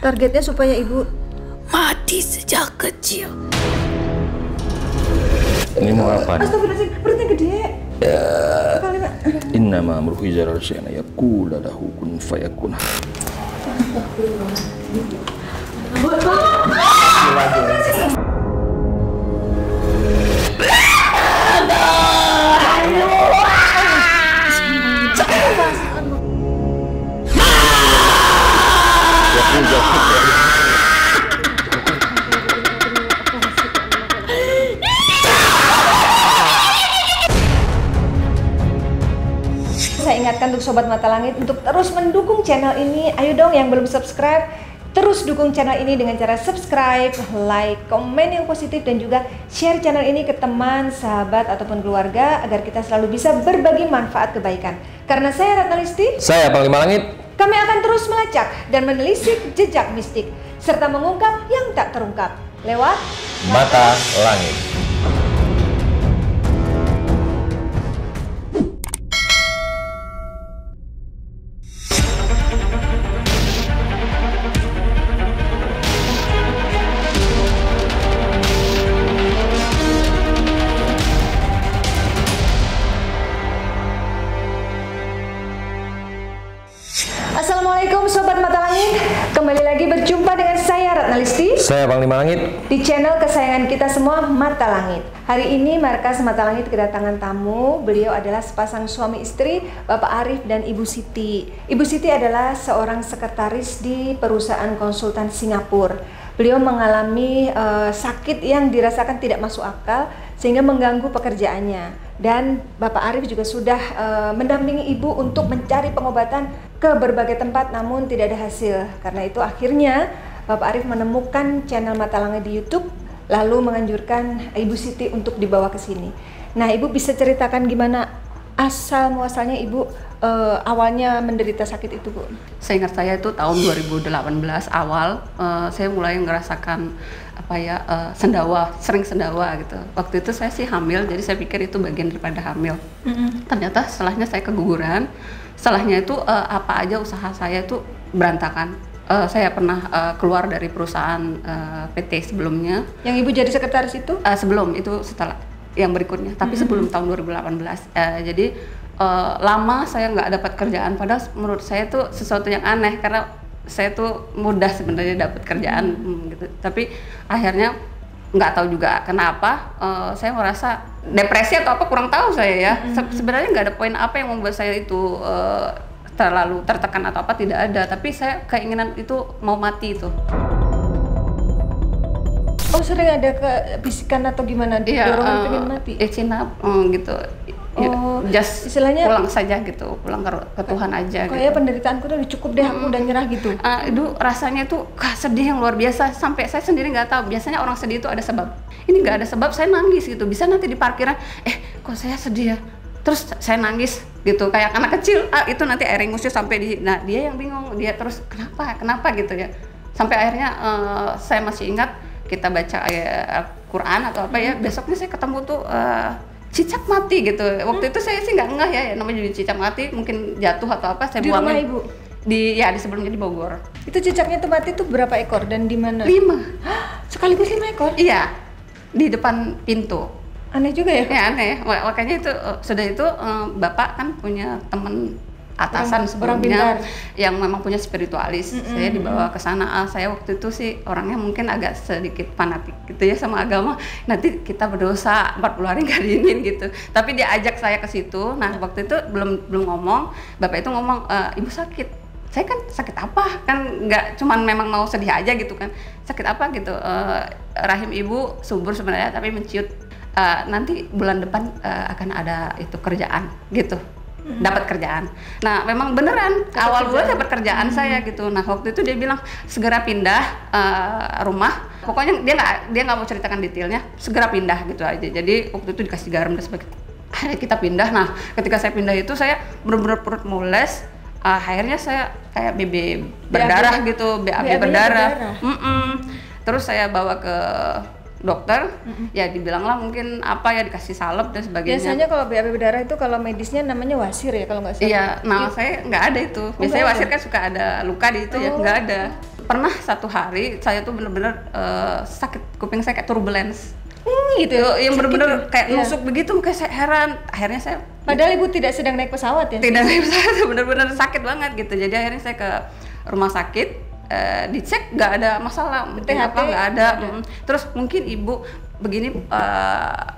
Targetnya supaya ibu mati sejak kecil. Ini mau apa nih? Astagfirullahaladzim, perutnya gede. Innama amruhu idza arada syai'an yaqula lahu kun fayakun. Saya ingatkan untuk Sobat Mata Langit untuk terus mendukung channel ini. Ayo dong yang belum subscribe, terus dukung channel ini dengan cara subscribe, like, komen yang positif, dan juga share channel ini ke teman, sahabat, ataupun keluarga agar kita selalu bisa berbagi manfaat kebaikan. Karena saya Ratna Listi, Saya Panglima Langit. kami akan terus melacak dan menelisik jejak mistik serta mengungkap yang tak terungkap lewat Mata Langit. Assalamualaikum Sobat Mata Langit, kembali lagi berjumpa dengan saya Ratna Listi Saya Panglima Langit. di channel kesayangan kita semua, Mata Langit. Hari ini Markas Mata Langit kedatangan tamu. Beliau adalah sepasang suami istri, Bapak Arif dan Ibu Siti. Ibu Siti adalah seorang sekretaris di perusahaan konsultan Singapura. Beliau mengalami sakit yang dirasakan tidak masuk akal sehingga mengganggu pekerjaannya. Dan Bapak Arif juga sudah mendampingi Ibu untuk mencari pengobatan ke berbagai tempat, namun tidak ada hasil. Karena itu akhirnya Bapak Arif menemukan channel Mata Langit di YouTube, lalu menganjurkan Ibu Siti untuk dibawa ke sini. Nah, Ibu bisa ceritakan gimana asal muasalnya Ibu awalnya menderita sakit itu, Bu? Seingat saya itu tahun 2018 awal saya mulai ngerasakan sendawa, sering sendawa gitu. Waktu itu saya sih hamil, jadi saya pikir itu bagian daripada hamil. Ternyata setelahnya saya keguguran. Setelahnya itu apa aja usaha saya itu berantakan. Saya pernah keluar dari perusahaan PT sebelumnya. Yang Ibu jadi sekretaris itu? Sebelum itu, setelah yang berikutnya, tapi sebelum tahun 2018. Jadi lama saya nggak dapat kerjaan, padahal menurut saya itu sesuatu yang aneh karena saya tuh mudah sebenarnya dapat kerjaan gitu. Tapi akhirnya nggak tahu juga kenapa saya merasa depresi atau apa, kurang tahu saya ya. Sebenarnya nggak ada poin apa yang membuat saya itu terlalu tertekan atau apa, tidak ada. Tapi saya keinginan itu mau mati itu. Oh, sering ada kebisikan atau gimana? Dorongan pengen mati? Cina gitu. Oh, just istilahnya pulang saja gitu, pulang ke Tuhan aja. Kayak gitu. penderitaanku udah cukup deh, aku udah nyerah gitu. Itu rasanya tuh sedih yang luar biasa, sampai saya sendiri nggak tahu. Biasanya orang sedih itu ada sebab. Ini nggak ada sebab, saya nangis gitu. Bisa nanti di parkiran, kok saya sedih ya? Terus saya nangis gitu, kayak anak kecil. Itu nanti air ingusnya sampai di, nah dia yang bingung, dia terus kenapa gitu ya. Sampai akhirnya saya masih ingat kita baca ayat Al-Quran atau apa ya. Besoknya saya ketemu tuh cicak mati gitu. Waktu itu saya sih nggak ngeh ya, namanya jadi cicak mati, mungkin jatuh atau apa. Saya buangin. Di rumah Ibu? Di sebelumnya di Bogor. Itu cicaknya tuh mati tuh berapa ekor dan di mana? 5. Sekaligus 5 ekor? Iya, di depan pintu. Aneh juga ya? Ya aneh, makanya itu sudah itu Bapak kan punya teman atasan sebelumnya yang memang punya spiritualis. Saya dibawa ke sana. Saya waktu itu sih orangnya mungkin agak sedikit fanatik gitu ya sama agama. Nanti kita berdosa 40 hari nggak diinin gitu. Tapi dia ajak saya ke situ. Nah, waktu itu belum ngomong. Bapak itu ngomong, Ibu sakit. Saya kan sakit apa? Kan nggak cuman memang mau sedih aja gitu kan. Sakit apa gitu? Rahim Ibu subur sebenarnya tapi menciut. Nanti bulan depan akan ada itu kerjaan gitu. Dapat kerjaan. Nah, memang beneran awal bulan dapat kerjaan saya gitu. Nah, waktu itu dia bilang segera pindah rumah. Pokoknya dia nggak mau ceritakan detailnya. Segera pindah gitu aja. Jadi waktu itu dikasih garam dan sebagainya. Akhirnya kita pindah. Nah, ketika saya pindah itu saya benar-benar perut mules. Akhirnya saya kayak BB berdarah gitu, BAB berdarah. Terus saya bawa ke dokter, ya dibilanglah mungkin apa ya, dikasih salep dan sebagainya. Biasanya kalau BAB berdarah itu kalau medisnya namanya wasir ya kalau nggak salah. Iya, nah saya nggak ada itu. Biasanya wasir kan suka ada luka di itu ya, nggak ada. Pernah satu hari saya tuh bener-bener sakit kuping saya kayak turbulence. Gitu yang bener-bener kayak Iya. nusuk begitu, kayak saya heran. Akhirnya saya Padahal ibu tidak sedang naik pesawat ya? tidak naik pesawat, bener-bener sakit banget gitu. Jadi akhirnya saya ke rumah sakit, dicek nggak ada masalah, mungkin THT apa nggak ada. Terus mungkin ibu begini,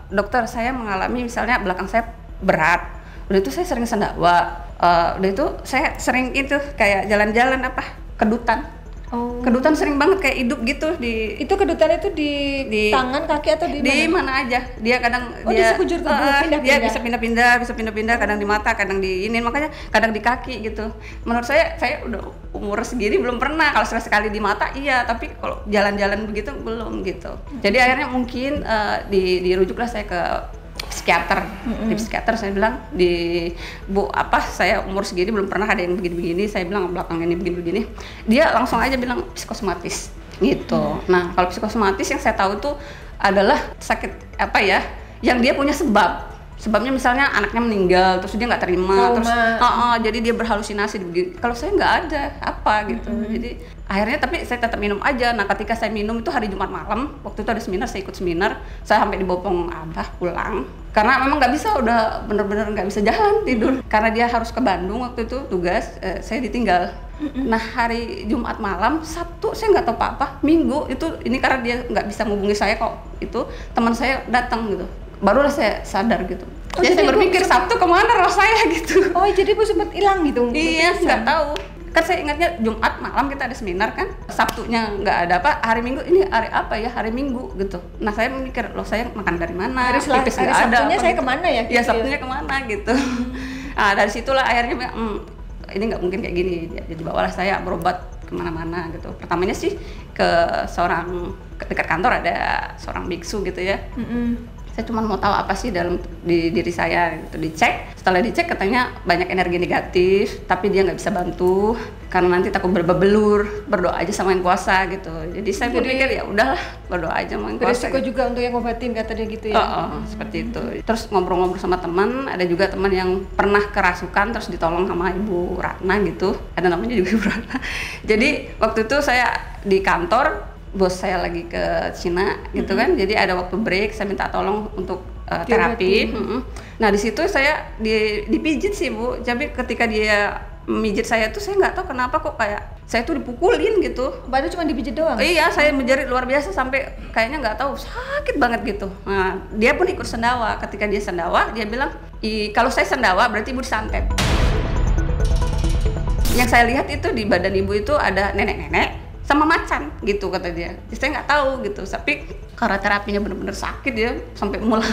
dokter saya mengalami misalnya belakang saya berat, udah itu saya sering sendawa, udah itu saya sering itu kayak jalan-jalan kedutan. Kedutan sering banget kayak hidup gitu di Itu kedutan itu di tangan, kaki atau di mana aja. Dia kadang di sekujur tubuh, pindah-pindah. dia bisa pindah-pindah, kadang di mata, kadang di ini, makanya kadang di kaki gitu. Menurut saya udah umur segini belum pernah, kalau sekali di mata iya, tapi kalau jalan-jalan begitu belum gitu. Jadi akhirnya mungkin dirujuklah saya ke psikiater. Di psikiater saya bilang, Bu, saya umur segini belum pernah ada yang begini-begini. Saya bilang belakang ini begini-begini. Dia langsung aja bilang psikosomatis gitu. Nah, kalau psikosomatis yang saya tahu itu adalah sakit yang dia punya sebab. Sebabnya misalnya anaknya meninggal, terus dia nggak terima, Trauma. terus jadi dia berhalusinasi. Kalau saya nggak ada gitu. Jadi akhirnya tapi saya tetap minum aja. Nah, ketika saya minum itu hari Jumat malam, waktu itu ada seminar, saya ikut seminar, saya sampai dibopong Abah pulang karena memang nggak bisa, udah bener-bener nggak bisa jalan tidur karena dia harus ke Bandung waktu itu tugas, saya ditinggal. Nah, hari Jumat malam, Sabtu saya nggak tahu apa-apa, Minggu itu ini karena dia nggak bisa menghubungi saya kok, itu teman saya datang gitu, barulah saya sadar gitu. Jadi saya berpikir Sabtu kemana roh saya gitu. Oh, jadi ibu sempat hilang gitu? Iya, nggak tahu. Kan saya ingatnya Jumat malam kita ada seminar kan, Sabtunya nggak ada hari Minggu ini hari apa ya, hari Minggu gitu. Nah, saya mikir loh, saya makan dari mana? Hari Sabtunya saya gitu. Kemana ya? Iya, Sabtunya kemana gitu. Nah, dari situlah akhirnya ini nggak mungkin kayak gini. Jadi bawalah saya berobat kemana-mana gitu. Pertamanya sih ke dekat kantor ada seorang biksu gitu ya. Saya cuma mau tahu apa sih dalam di diri saya gitu, dicek. Setelah dicek katanya banyak energi negatif, tapi dia nggak bisa bantu karena nanti takut berbelur, berdoa aja sama yang kuasa gitu. Jadi saya berpikir ya udahlah, berdoa aja sama yang kuasa. Beresiko gitu. juga untuk yang ngobatin kata dia gitu ya. Seperti itu. Terus ngobrol-ngobrol sama teman, ada juga teman yang pernah kerasukan terus ditolong sama Ibu Ratna gitu. Ada namanya juga Ibu Ratna. Jadi waktu itu saya di kantor, bos saya lagi ke Cina gitu kan, jadi ada waktu break, saya minta tolong untuk terapi. Nah, di situ saya dipijit sih Bu, tapi ketika dia mijit saya tuh saya nggak tahu kenapa kok kayak saya tuh dipukulin gitu. Padahal cuma dipijit doang? Iya, saya menjerit luar biasa sampai kayaknya nggak tahu sakit banget gitu. Nah, dia pun ikut sendawa. Ketika dia sendawa, dia bilang, kalau saya sendawa berarti ibu disantet. Yang saya lihat itu di badan ibu itu ada nenek-nenek sama macan gitu kata dia. Jadi saya nggak tahu gitu, tapi karena terapinya benar-benar sakit ya sampai mulai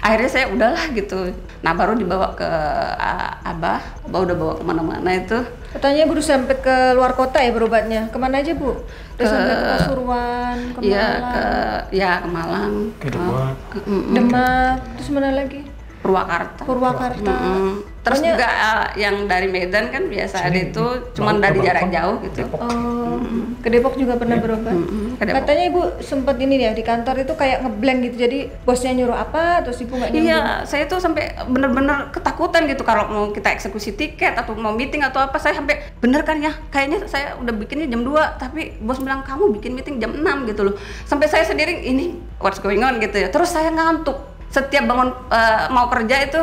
akhirnya saya udahlah gitu. Nah, baru dibawa ke Abah udah bawa kemana-mana itu. Katanya ibu udah sampai ke luar kota ya berobatnya. Kemana aja Bu? Udah sampai ke Pasuruan, ke Malang. Ke Malang, Ke Demak. Demak, terus mana lagi? Purwakarta. Terus juga yang dari Medan kan biasa ada itu cuman dari jarak jauh gitu. Ke Depok juga pernah berobat. Katanya ibu sempat ini ya di kantor itu kayak ngeblank gitu, jadi bosnya nyuruh apa terus ibu nggak nyambung. Iya, saya tuh sampai bener-bener ketakutan gitu kalau mau kita eksekusi tiket atau mau meeting atau apa, saya sampai bener kan ya, kayaknya saya udah bikinnya jam 2 tapi bos bilang kamu bikin meeting jam 6 gitu loh. Sampai saya sendiri ini what's going on gitu ya. Terus saya ngantuk. Setiap bangun mau kerja itu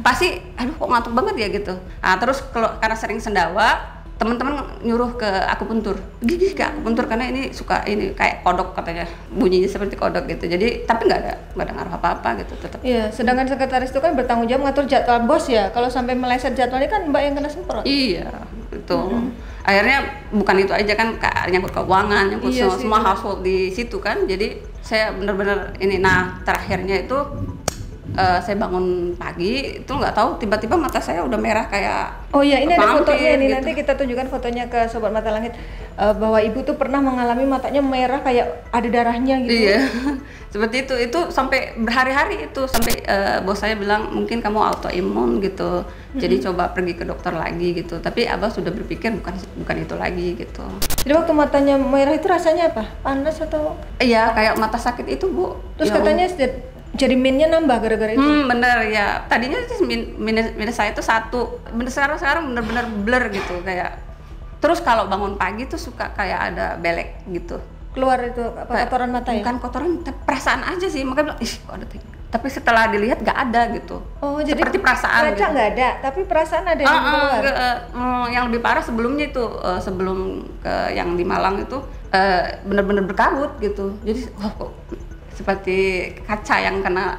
pasti aduh kok ngantuk banget ya gitu. Nah, terus karena sering sendawa, teman-teman nyuruh ke akupuntur. Pergi ke akupuntur karena ini suka ini kayak kodok katanya. Bunyinya seperti kodok gitu. Jadi tapi nggak ada ngaruh apa-apa gitu tetap. Iya, sedangkan sekretaris itu kan bertanggung jawab ngatur jadwal bos ya. Kalau sampai meleset jadwalnya kan Mbak yang kena semprot. Iya, itu. Akhirnya bukan itu aja kan, nyangkut keuangan, nyangkut semua household di situ kan. Jadi saya benar-benar ini. Nah, terakhirnya itu saya bangun pagi itu nggak tahu tiba-tiba mata saya udah merah kayak iya, ini ada fotonya nih, gitu. nanti kita tunjukkan fotonya ke Sobat Mata Langit, bahwa ibu tuh pernah mengalami matanya merah kayak ada darahnya gitu. Iya, seperti itu sampai berhari-hari itu sampai bos saya bilang mungkin kamu autoimun gitu, jadi coba pergi ke dokter lagi gitu. Tapi Abah sudah berpikir bukan itu lagi gitu. Jadi waktu matanya merah itu rasanya apa? Panas atau? Iya, kayak mata sakit itu Bu. Terus katanya jadi minnya nambah gara-gara itu? Bener ya. Tadinya minus saya itu 1. Sekarang bener-bener blur gitu kayak Terus kalau bangun pagi tuh suka kayak ada belek gitu. Keluar itu kotoran mata ya? Bukan kotoran, perasaan aja sih. Makanya bilang, ih kok ada. Tapi setelah dilihat nggak ada gitu. Oh, jadi seperti perasaan kaca gitu. nggak ada, tapi perasaan ada yang keluar. Yang lebih parah sebelumnya itu, sebelum ke yang di Malang itu benar-benar berkabut gitu. Jadi kok seperti kaca yang kena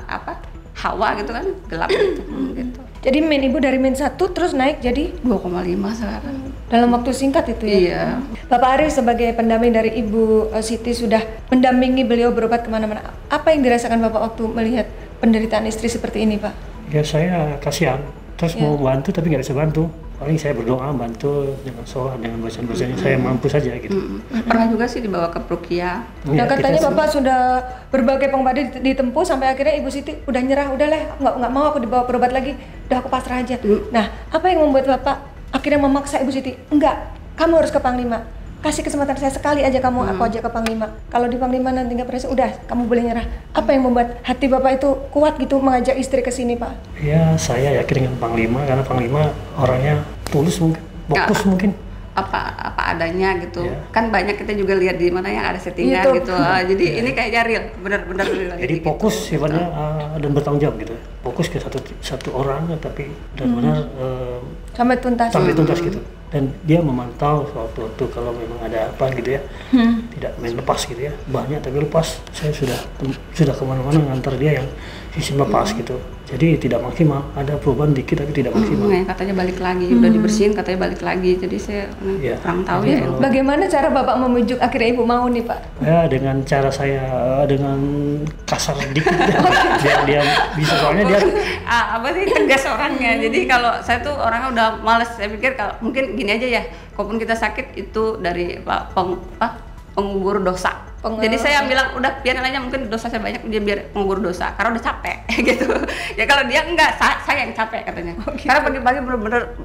hawa gitu kan, gelap gitu. Gitu. Jadi ibu dari -1 terus naik jadi 2,5 sekarang. Dalam waktu singkat itu ya? Iya. Bapak Arif sebagai pendamping dari Ibu Siti sudah mendampingi beliau berobat kemana-mana. Apa yang dirasakan Bapak waktu melihat penderitaan istri seperti ini, Pak? Ya saya kasihan, terus mau bantu tapi nggak bisa bantu. Paling saya berdoa bantu dengan sholat, dengan bacaan-bacanya, saya mampu saja gitu. Pernah juga sih dibawa ke Prukia. Nah, katanya Bapak sudah berbagai pengobatan ditempuh sampai akhirnya Ibu Siti udah nyerah, udah lah nggak mau aku dibawa berobat lagi, udah aku pasrah aja. Nah, apa yang membuat Bapak akhirnya memaksa Ibu Siti? Enggak, kamu harus ke Panglima. Kasih kesempatan saya sekali aja kamu, aku aja ke Panglima. Kalau di Panglima nanti nggak berhasil, udah kamu boleh nyerah. Apa yang membuat hati Bapak itu kuat gitu mengajak istri ke sini, Pak? Ya saya yakin dengan Panglima karena Panglima orangnya tulus mungkin, fokus mungkin. Apa adanya gitu. Ya. Kan banyak kita juga lihat di mana yang ada settingan YouTube. gitu. Jadi ini kayaknya real, benar-benar real. Jadi fokus sifatnya dan bertanggung jawab gitu. Fokus ke satu orang tapi benar-benar Sampai tuntas. sampai tuntas gitu. Dan dia memantau waktu kalau memang ada apa gitu ya, tidak main lepas gitu ya, banyak tapi lepas. Saya sudah kemana-mana ngantar dia yang sisi lepas gitu. Jadi tidak maksimal, ada perubahan dikit tapi tidak maksimal. Katanya balik lagi, udah dibersihin katanya balik lagi. Jadi saya kurang tahu ya. Bagaimana cara Bapak memujuk akhirnya Ibu mau nih, Pak? Ya dengan cara saya dengan kasar dikit biar dia bisa, soalnya dia tegas orangnya. Jadi kalau saya tuh orangnya udah males. Saya pikir kalau mungkin gini aja ya, kalaupun kita sakit itu dari pengubur dosa. Jadi saya bilang udah biarin aja, mungkin dosa saya banyak, dia biar pengubur dosa karena udah capek gitu. Ya kalau dia enggak, saya yang capek katanya. Gitu. Karena pagi-pagi bener-bener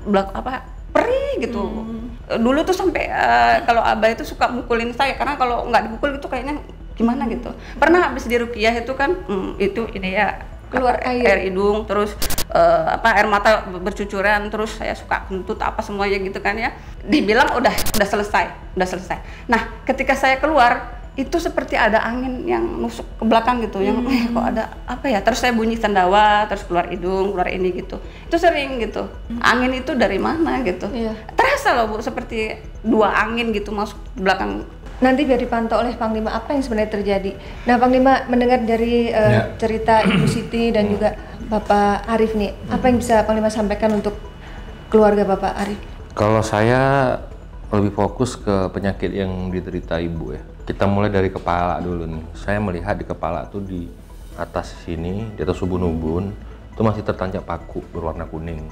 perih gitu. Dulu tuh sampai kalau Abah itu suka mukulin saya karena kalau nggak dipukul gitu kayaknya gimana gitu. Pernah habis di ruqyah itu kan itu ini ya keluar air hidung, terus air mata bercucuran, terus saya suka kentut semuanya gitu kan ya. Dibilang udah selesai. Nah, ketika saya keluar itu seperti ada angin yang nusuk ke belakang gitu, yang kok ada apa ya? Terus saya bunyi sendawa, terus keluar hidung, keluar ini gitu. Itu sering gitu. Angin itu dari mana gitu. Iya. Terasa loh Bu, seperti dua angin gitu masuk ke belakang. Nanti biar dipantau oleh Panglima apa yang sebenarnya terjadi. Nah, Panglima mendengar dari cerita Ibu Siti dan juga Bapak Arif nih, apa yang bisa Panglima sampaikan untuk keluarga Bapak Arif? Kalau saya lebih fokus ke penyakit yang diderita ibu ya. Kita mulai dari kepala dulu nih. Saya melihat di kepala tuh di atas sini, di atas ubun-ubun itu masih tertancap paku berwarna kuning.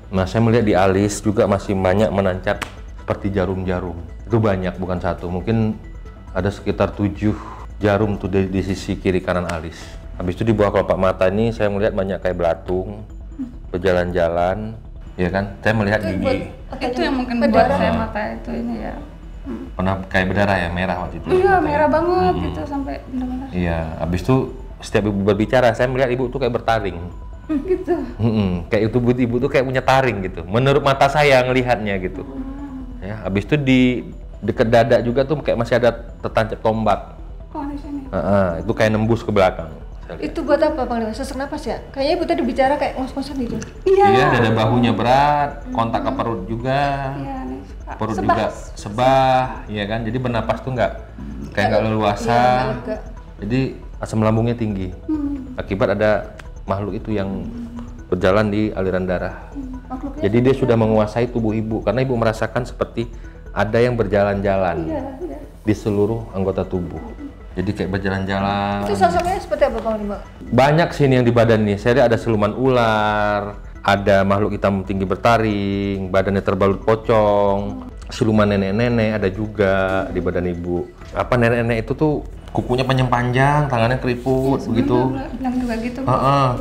Nah, saya melihat di alis juga masih banyak menancap seperti jarum-jarum. Itu banyak, bukan satu. Mungkin ada sekitar 7 jarum tuh di sisi kiri kanan alis. Habis itu di bawah kelopak mata ini saya melihat banyak kayak belatung, berjalan-jalan, ya kan? Saya melihat gigi. Itu yang mungkin buat saya mata itu ini ya. Pernah kayak berdarah ya, merah waktu itu. Iya, merah banget gitu sampai benar-benar. Iya, habis itu setiap ibu berbicara, saya melihat ibu tuh kayak bertaring. Gitu. Kayak itu ibu tuh kayak punya taring gitu. Menurut mata saya ngelihatnya gitu. Ya, habis itu di dekat dada juga tuh kayak masih ada tertancap tombak. Oh, di sini. Itu kayak nembus ke belakang. Itu buat apa, Panglima? Sesak napas ya? Kayaknya Ibu tadi bicara kayak ngos-ngosan gitu. Iya, dada bahunya berat, kontak ke perut juga. Iya, nih. Perut juga sebah, ya kan? Jadi bernapas tuh kayak nggak leluasa. Jadi asam lambungnya tinggi. Akibat ada makhluk itu yang berjalan di aliran darah. Jadi dia sudah menguasai tubuh ibu karena ibu merasakan seperti ada yang berjalan-jalan di seluruh anggota tubuh. Jadi kayak berjalan-jalan. Itu sosoknya seperti apa, Panglima? Banyak sih yang di badan nih. Saya lihat ada siluman ular, ada makhluk hitam tinggi bertaring, badannya terbalut pocong, siluman nenek-nenek ada juga di badan ibu. Nenek-nenek itu tuh kukunya panjang, tangannya keriput begitu. Bilang juga gitu.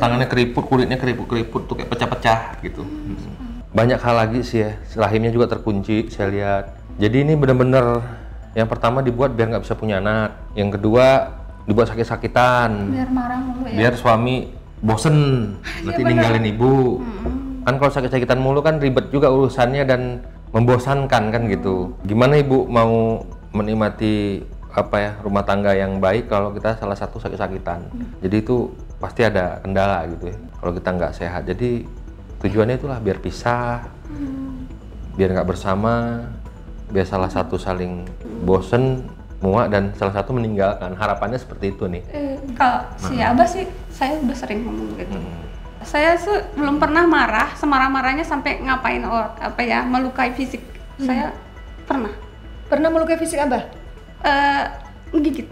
Tangannya keriput, kulitnya keriput-keriput tuh kayak pecah-pecah gitu. Banyak hal lagi sih ya. Rahimnya juga terkunci saya lihat. Jadi ini benar-benar yang pertama dibuat biar nggak bisa punya anak. Yang kedua dibuat sakit-sakitan. Biar marah mulu ya. Biar suami bosen nanti ninggalin ibu. Kan kalau sakit-sakitan mulu kan ribet juga urusannya dan membosankan kan gitu. Gimana ibu mau menikmati rumah tangga yang baik kalau kita salah satu sakit-sakitan? Jadi itu pasti ada kendala gitu ya kalau kita nggak sehat. Jadi tujuannya itulah biar pisah, biar nggak bersama, biar salah satu saling bosen, muak, dan salah satu meninggalkan. Harapannya seperti itu nih. Kalau si Abah sih saya udah sering ngomong gitu. Saya belum pernah marah, semarah-marahnya sampai ngapain melukai fisik. Saya Pernah melukai fisik Abah? Menggigit.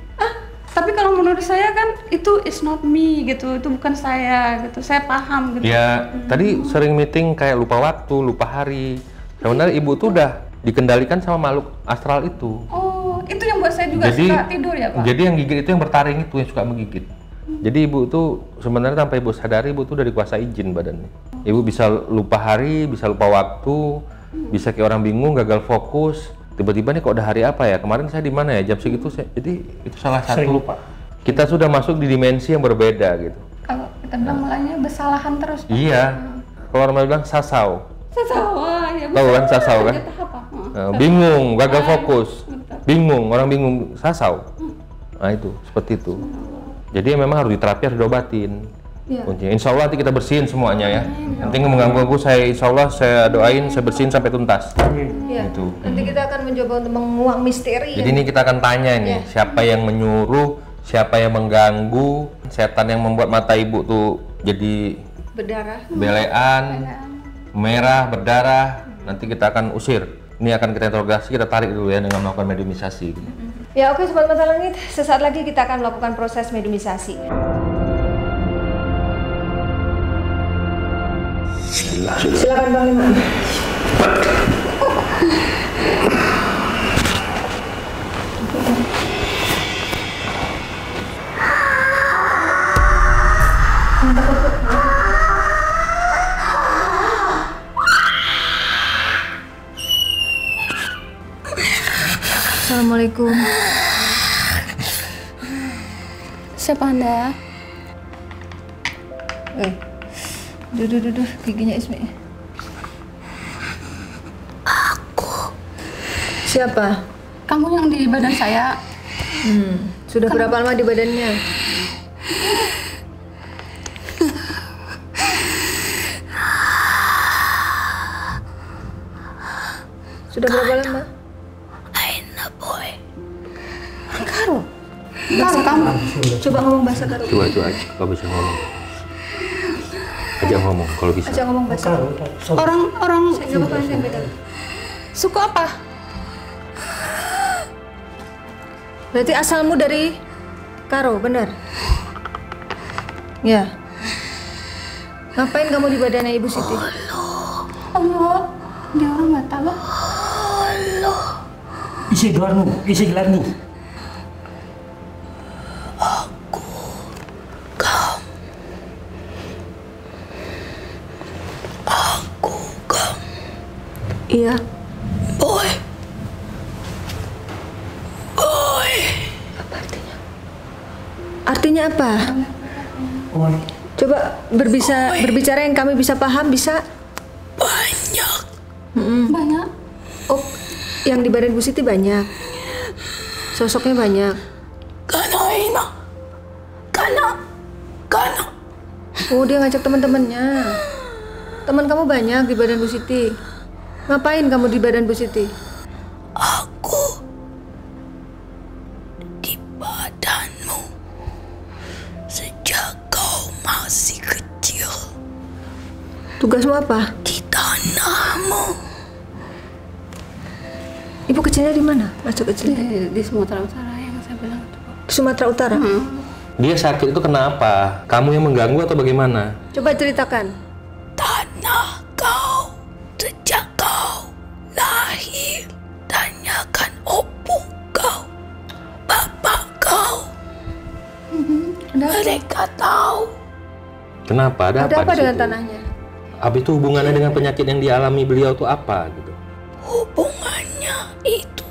Tapi kalau menurut saya kan itu is not me gitu, itu bukan saya gitu. Saya paham gitu. Ya, tadi sering meeting kayak lupa waktu, lupa hari. Sebenarnya ibu tuh udah dikendalikan sama makhluk astral itu. Oh, itu yang buat saya juga suka tidur ya, Pak? Jadi yang gigit itu yang bertaring itu yang suka menggigit. Jadi ibu tuh sebenarnya tanpa ibu sadari, ibu tuh udah dikuasai jin badannya. Ibu bisa lupa hari, bisa lupa waktu, bisa kayak orang bingung, gagal fokus. Tiba-tiba nih kok udah hari apa ya? Kemarin saya di mana ya? Jam segitu jadi itu salah satu. lupa. Kita sudah masuk di dimensi yang berbeda gitu. Kalau kita bilang malahnya bersalahan terus. Pak. Iya. Kalau orang bilang sasau. Sasau, ya. Tahu kan sasau kan? Bingung, gagal fokus. Bingung, orang bingung, sasau. Nah itu, seperti itu. Jadi memang harus diterapi, harus diobatin. Kuncinya. Insya Allah nanti kita bersihin semuanya ya. Nanti mengganggu aku, insya Allah saya doain, saya bersihin sampai tuntas. Ya. Gitu. Nanti kita akan mencoba untuk menguak misteri. Jadi ini kita akan tanya nih, siapa yang menyuruh, siapa yang mengganggu, setan yang membuat mata ibu tuh jadi berdarah, belean, merah, berdarah. Nanti kita akan usir. Ini akan kita interogasi, kita tarik dulu ya dengan melakukan mediumisasi. Ya oke Sobat Mata Langit, sesaat lagi kita akan melakukan proses mediumisasi. Silakan Bang Lima. Assalamualaikum. Siapa Anda? Duh, giginya Ismi. Aku. Siapa? Kamu yang di badan saya. Sudah berapa lama di badannya? Sudah berapa lama? Aina boy. Karo. Bahasa kamu. Coba ngomong bahasa Karo. Coba kalau bisa ngomong. Aja ngomong kalau bisa. Aja ngomong bahasa Karo. Orang Saya nggak apa-apa, saya beda. suku apa? Berarti asalmu dari Karo, benar? Ya. Ngapain kamu di badannya Ibu Siti? Allah, dia orang nggak tahu. Isi gelarmu. Iya. Boy. Apa artinya? Artinya apa? Oh, Coba berbicara yang kami bisa paham, bisa? banyak. Banyak. Oh, yang di badan Bu Siti banyak. Sosoknya banyak. Kana Aina. Kana. Oh, dia ngajak teman-temannya. Teman kamu banyak di badan Bu Siti. Ngapain kamu di badan Bu Siti? Aku di badanmu sejak kau masih kecil. Tugasmu apa? Di tanahmu. Ibu kecilnya di mana? Masuk kecilnya? Di Sumatera Utara yang saya bilang itu. Di Sumatera Utara. Dia sakit itu kenapa? Kamu yang mengganggu atau bagaimana? Coba ceritakan. Tanah kau sejak kau lahir. Tanyakan opung kau, bapak kau. Mereka tahu. Kenapa? Ada Ada apa di dengan situ? tanahnya? Apa itu hubungannya dengan penyakit yang dialami beliau itu apa gitu? Hubungannya itu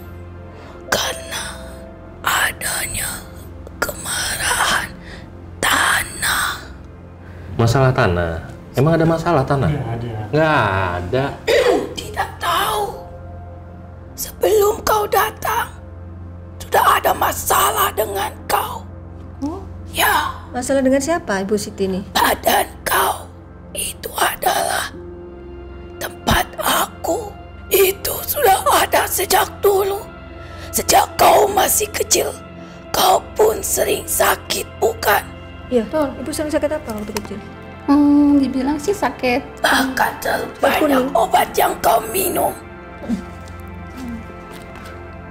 karena adanya kemarahan tanah. Masalah tanah. Emang ada masalah tanah? ya ada. Nggak ada. Tidak tahu. ada masalah dengan kau. Ya, Masalah dengan siapa Ibu Siti nih? badan kau itu adalah tempat aku. Itu sudah ada sejak dulu. Sejak kau masih kecil, kau pun sering sakit, bukan? Iya, Ibu sering sakit apa waktu kecil? Dibilang sih sakit. Bahkan terlalu banyak obat yang kau minum.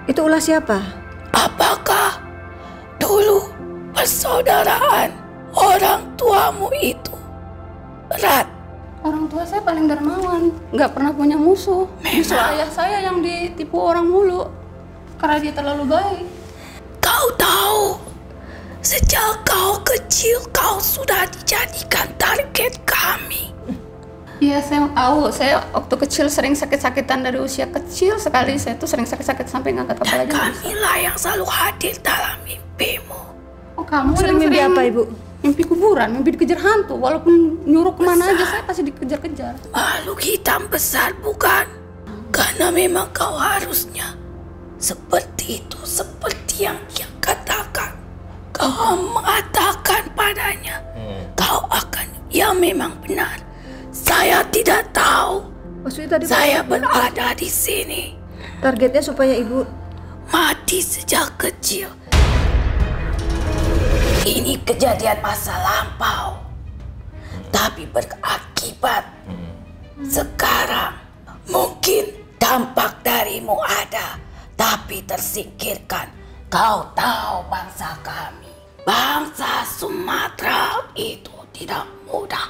Itu ulah siapa? Apakah dulu persaudaraan orang tuamu itu erat? Orang tua saya paling dermawan, nggak pernah punya musuh. Justru ayah saya yang ditipu orang mulu karena dia terlalu baik. Kau tahu, sejak kau kecil kau sudah dijadikan target kami. Iya, saya tahu. Saya waktu kecil sering sakit-sakitan dari usia kecil sekali. Saya tuh sering sakit-sakit sampai ngangkat kepala Dan aja. kamilah yang selalu hadir dalam mimpimu. Oh, kamu Sering yang mimpi apa Ibu? Mimpi kuburan, mimpi dikejar hantu. Walaupun nyuruh kemana aja saya pasti dikejar-kejar. Makhluk hitam besar, bukan? Karena memang kau harusnya seperti itu, seperti yang dia katakan. Kau mengatakan padanya, kau akan, ya memang benar. Saya tidak tahu. Maksudnya tadi Saya berada di sini, targetnya supaya Ibu mati sejak kecil. Ini kejadian masa lampau, tapi berakibat sekarang. Mungkin dampak darimu ada, tapi tersingkirkan. Kau tahu bangsa kami, bangsa Sumatera itu tidak mudah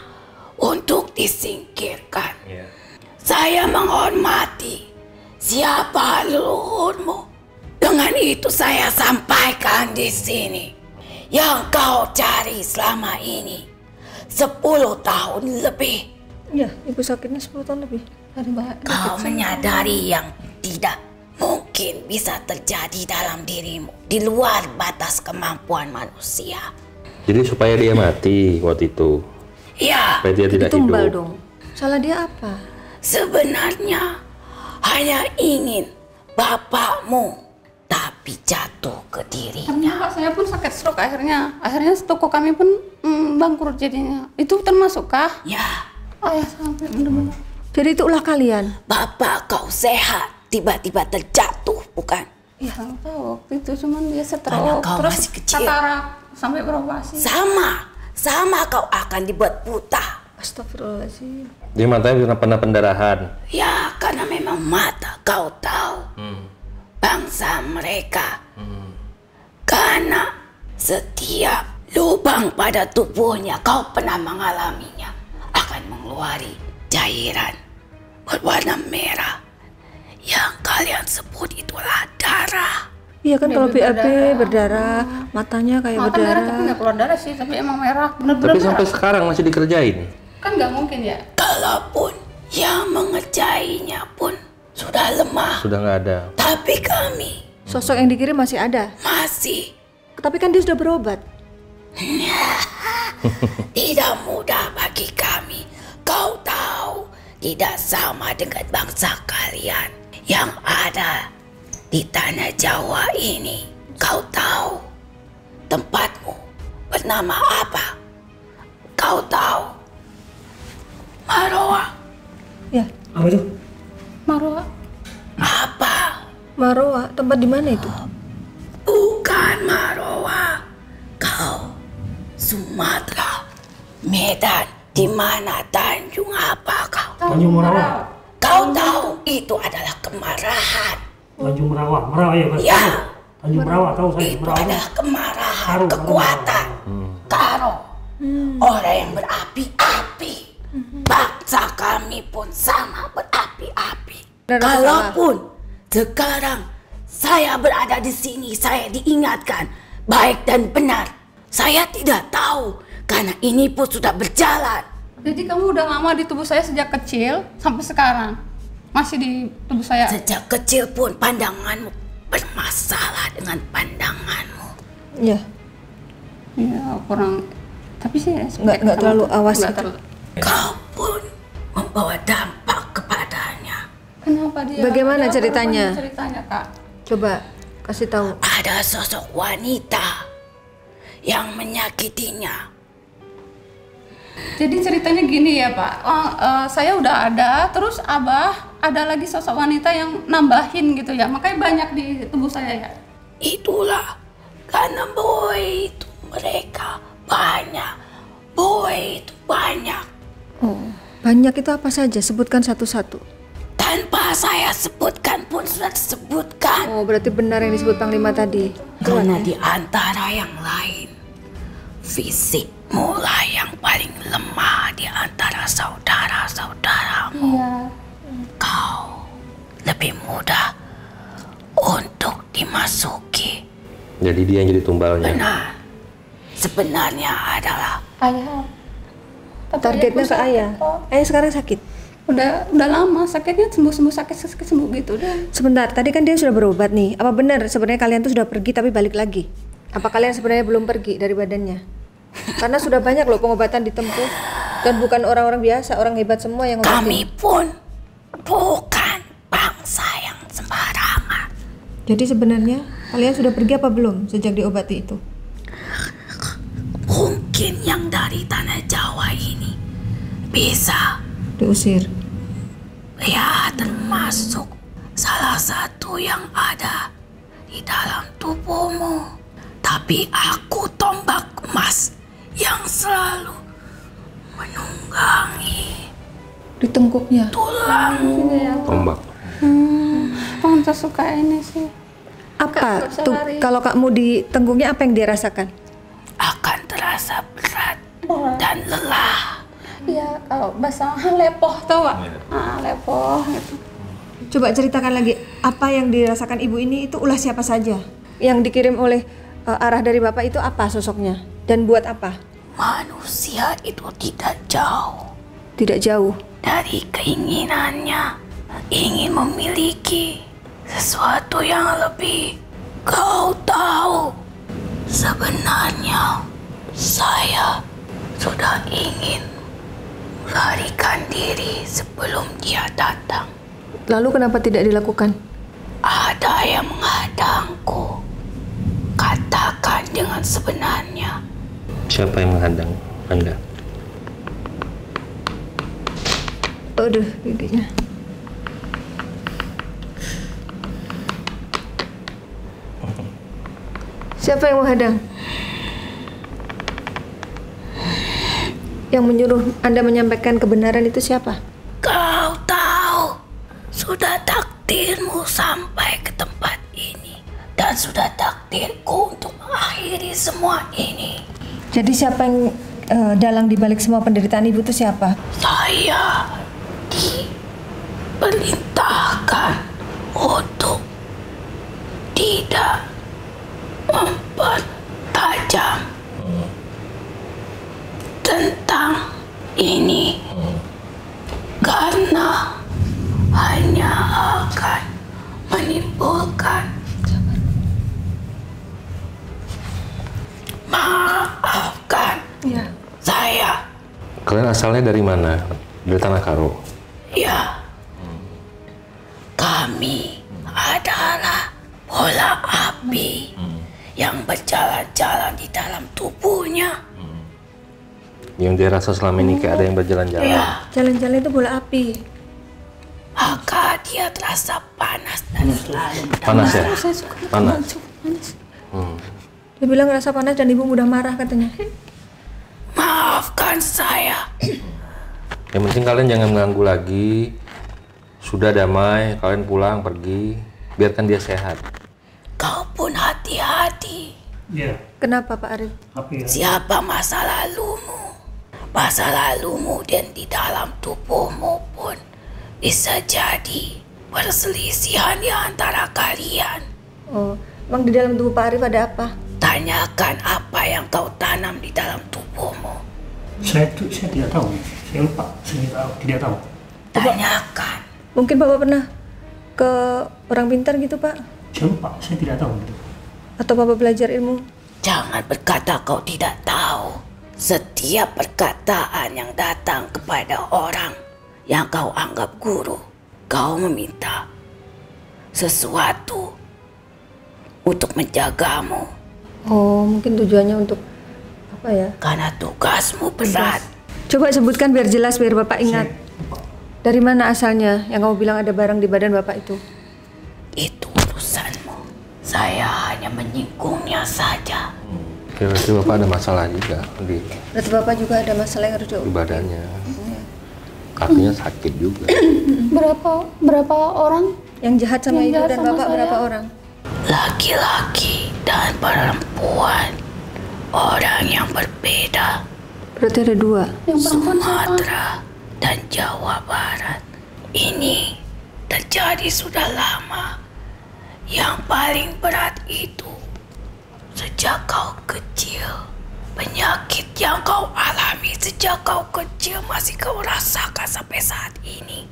untuk disingkirkan. Saya menghormati siapa leluhurmu. Dengan itu saya sampaikan di sini. Yang kau cari selama ini 10 tahun lebih. ya Ibu sakitnya 10 tahun lebih. Kau menyadari yang tidak mungkin bisa terjadi dalam dirimu di luar batas kemampuan manusia. Jadi supaya dia mati waktu itu, Ya, supaya dia tidak Tumbal hidup. dong. Salah dia apa? sebenarnya hanya ingin bapakmu, tapi jatuh ke dirinya. Karena Pak saya pun sakit stroke akhirnya. Akhirnya toko kami pun bangkrut jadinya. Itu termasuk kah? Ya, Ayah sampai benar-benar. Jadi itu ulah kalian. bapak kau sehat, tiba-tiba terjatuh, bukan? Ya nggak tahu waktu itu cuman dia Karena stroke kau terus masih kecil. katarak sampai beroperasi. Sama kau akan dibuat buta. Astagfirullahaladzim. Dia matanya pernah pendarahan. Ya, karena memang mata kau tahu bangsa mereka. Karena setiap lubang pada tubuhnya kau pernah mengalaminya akan mengeluari cairan berwarna merah. Yang kalian sebut itulah darah. Iya kan kalau BAB berdarah, matanya kayak Mata merah tapi berdarah. nggak keluar darah sih, tapi emang merah benar-benar Tapi merah. sampai sekarang masih dikerjain. Kan nggak mungkin ya. Kalaupun yang mengerjainya pun sudah lemah. Sudah nggak ada. Tapi kami Sosok yang dikirim masih ada. masih Tapi kan dia sudah berobat. tidak mudah bagi kami. Kau tahu, tidak sama dengan bangsa kalian yang ada di tanah Jawa ini. Kau tahu tempatmu bernama apa? Kau tahu? Maroa. Ya, Apa itu? Marwa. Apa? Maroa, tempat di mana itu? Bukan Maroa. Kau Sumatera, Medan, di mana Tanjung apa kau? Tanjung Merawa. Kau tahu itu adalah kemarahan. Tanjung Merawa. Merawa ya kan? Ya, Tanjung Merawa tahu saya. itu Merawa. adalah kemarahan, Karo, kekuatan. Karo, orang yang berapi-api. Bangsa kami pun sama berapi-api. Dan apa Kalaupun sekarang saya berada di sini, saya diingatkan baik dan benar. Saya tidak tahu karena ini pun sudah berjalan. Jadi kamu udah lama di tubuh saya sejak kecil sampai sekarang masih di tubuh saya. Sejak kecil pun pandanganmu bermasalah dengan pandanganmu. Ya, Ya kurang. Tapi sih nggak terlalu awas nggak gitu. terlalu. Kau pun membawa dampak kepadanya. Kenapa dia? Bagaimana dia ceritanya? Ceritanya kak. coba. Kasih tahu. Ada sosok wanita yang menyakitinya. Jadi ceritanya gini ya Pak, saya udah ada, terus Abah ada lagi sosok wanita yang nambahin gitu ya, makanya banyak di tubuh saya ya. Itulah karena boy itu mereka banyak. Boy itu banyak. Oh, banyak itu apa saja? Sebutkan satu-satu. Tanpa saya sebutkan pun sudah disebutkan. Oh, berarti benar yang disebut Panglima tadi. Karena di antara yang lain, fisikmu lah yang paling lemah di antara saudara-saudaramu. Iya. Kau lebih mudah untuk dimasuki. Jadi dia yang jadi tumbalnya. Benar. Sebenarnya adalah Ayah. Targetnya ke ayah. Ayah sekarang sakit. Udah lama sakitnya, sembuh sakit sembuh gitu deh. Sebentar, tadi kan dia sudah berobat nih. Apa benar sebenarnya kalian tuh sudah pergi tapi balik lagi? Apa kalian sebenarnya belum pergi dari badannya? Karena sudah banyak loh pengobatan ditempuh dan bukan orang-orang biasa, orang hebat semua yang ngobatin. kami pun bukan bangsa yang sembarangan. Jadi sebenarnya kalian sudah pergi apa belum sejak diobati itu? Mungkin yang dari tanah Jawa ini bisa, Diusir. ya, termasuk salah satu yang ada di dalam tubuhmu. Tapi aku tombak emas yang selalu menunggangi Di tengkuknya. tulang. Tombak. Pantas suka ini sih. Apa Kak, tuh sehari. kalau kamu di tengkuknya apa yang dia rasakan? Akan terasa berat dan lelah. Iya, kalau basahan lepoh tau gak? Lepoh gitu. Coba ceritakan lagi apa yang dirasakan ibu ini, itu ulah siapa saja? Yang dikirim oleh arah dari Bapak itu apa sosoknya dan buat apa? Manusia itu tidak jauh Tidak jauh. dari keinginannya ingin memiliki sesuatu yang lebih. Kau tahu, sebenarnya saya sudah ingin melarikan diri sebelum dia datang. Lalu kenapa tidak dilakukan? Ada yang menghadangku. Katakan dengan sebenarnya. Siapa yang menghadang Anda? Aduh, giginya. Siapa yang menghadang? Yang menyuruh Anda menyampaikan kebenaran itu siapa? Kau tahu, sudah takdirmu sampai ke tempat ini. Dan sudah takdirku untuk mengakhiri semua ini. Jadi siapa yang dalang dibalik semua penderitaan ibu itu siapa? Saya diperintahkan untuk tidak mempertajam tentang ini karena hanya akan menimbulkan. Maafkan Ya. saya. Kalian asalnya dari mana? Dari Tanah Karo. Ya, kami adalah bola api yang berjalan-jalan di dalam tubuhnya. Yang dia rasa selama ini kayak ada yang berjalan-jalan. Ya, Jalan-jalan itu bola api. maka dia terasa panas dan selalu Panas ya? Saya suka Panas. Dia bilang ngerasa panas dan ibu mudah marah katanya. maafkan saya. Yang penting kalian jangan mengganggu lagi. Sudah damai, kalian pulang pergi. Biarkan dia sehat. Kau pun hati-hati. Iya, Kenapa Pak Arif? apa ya? Siapa masa lalumu? Masa lalumu dan di dalam tubuhmu pun bisa jadi perselisihan di antara kalian. Oh, emang di dalam tubuh Pak Arif ada apa? Tanyakan apa yang kau tanam di dalam tubuhmu. Saya tidak tahu. Saya lupa. Saya tidak tahu. Tanyakan. Mungkin Bapak pernah ke orang pintar gitu Pak? Saya lupa. Saya tidak tahu. Gitu. Atau Bapak belajar ilmu? Jangan berkata kau tidak tahu. Setiap perkataan yang datang kepada orang yang kau anggap guru, kau meminta sesuatu untuk menjagamu. Oh, mungkin tujuannya untuk apa ya? Karena tugasmu berat. Coba sebutkan biar jelas, biar Bapak ingat. Dari mana asalnya yang kamu bilang ada barang di badan Bapak itu? Itu urusanmu. Saya hanya menyinggungnya saja. Berarti Bapak ada masalah juga di Berarti Bapak juga ada masalah yang harus di diobati. badannya. Artinya sakit juga. Berapa orang? Yang jahat sama Yang Ibu jahat dan sama Bapak saya. berapa orang? Laki-laki dan perempuan. Orang yang berbeda. Berarti ada 2. Yang perempuan siapa? Sumatera dan Jawa Barat. Ini terjadi sudah lama. Yang paling berat itu sejak kau kecil. Penyakit yang kau alami sejak kau kecil masih kau rasakan sampai saat ini.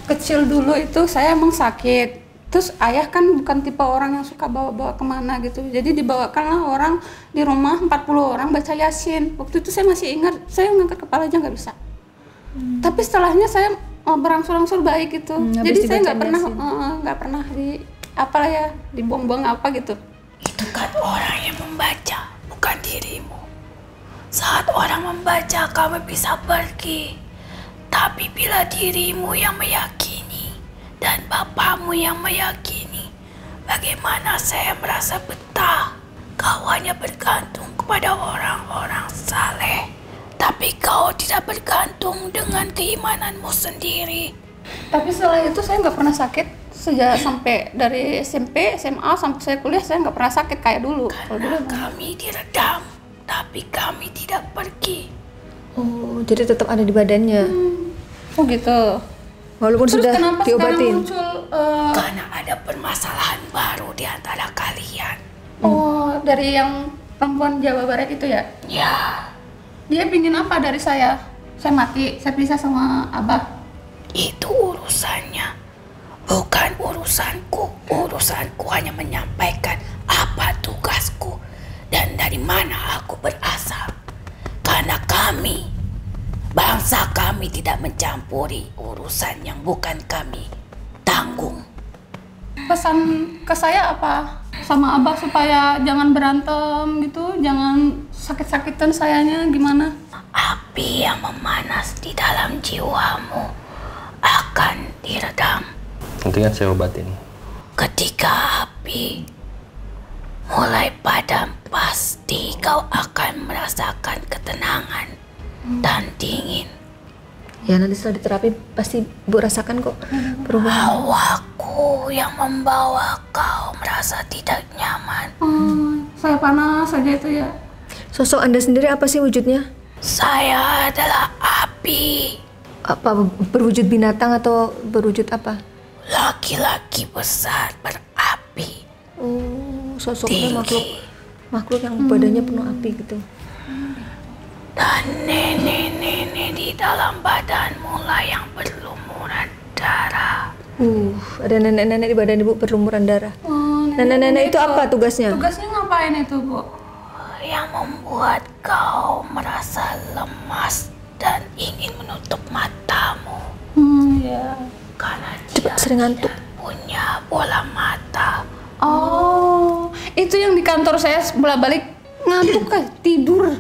Kecil dulu itu saya emang sakit. Terus ayah kan bukan tipe orang yang suka bawa-bawa kemana gitu. Jadi dibawakanlah orang di rumah 40 orang baca Yasin. Waktu itu saya masih ingat, saya ngangkat kepala aja nggak bisa. Tapi setelahnya saya berangsur-angsur baik gitu. Jadi saya nggak pernah di apalah ya, dibuang-buang apa gitu. Itu kan orang yang membaca, bukan dirimu. Saat orang membaca, kamu bisa pergi. Tapi bila dirimu yang meyakini dan bapakmu yang meyakini, bagaimana saya merasa betah? Kau hanya bergantung kepada orang-orang saleh, tapi kau tidak bergantung dengan keimananmu sendiri. Tapi setelah itu saya nggak pernah sakit. Sejak sampai dari SMP, SMA sampai saya kuliah saya nggak pernah sakit kayak dulu. Kalau dulu Karena kami diredam, tapi kami tidak pergi. Oh, jadi tetap ada di badannya. oh gitu. Walaupun Terus sudah kenapa sekarang diobatin. muncul Karena ada permasalahan baru di antara kalian. dari yang perempuan Jawa Barat itu ya? Ya, Dia pingin apa dari saya? Saya mati, saya pisah sama Abah. itu urusannya. Bukan urusanku. Urusanku hanya menyampaikan apa tugasku dan dari mana aku berasal. Karena kami, bangsa kami tidak mencampuri urusan yang bukan kami tanggung. Pesan ke saya apa? Sama Abah supaya jangan berantem gitu, jangan sakit-sakitan sayanya gimana? Api yang memanas di dalam jiwamu akan diredam. Nanti kan saya obatin. Ketika api mulai padam, pasti kau akan merasakan ketenangan dan dingin. Ya nanti setelah diterapi pasti Bu rasakan kok perubahan. Hawaku yang membawa kau merasa tidak nyaman. Saya panas saja itu ya. Sosok Anda sendiri apa sih wujudnya? Saya adalah api. Apa berwujud binatang atau berwujud apa? Laki-laki besar berapi. Oh, sosoknya Tinggi. makhluk yang badannya penuh api gitu. Dan nenek-nenek di dalam badanmu lah yang berlumuran darah. Ada nenek-nenek di badan Ibu berlumuran darah. Nenek-nenek itu apa tugasnya? Tugasnya ngapain itu, Bu? Yang membuat kau merasa lemas dan ingin menutup matamu. Ya. Karena dia Sering ngantuk. punya bola mata. Oh, itu yang di kantor saya bolak-balik ngantuk kan, tidur.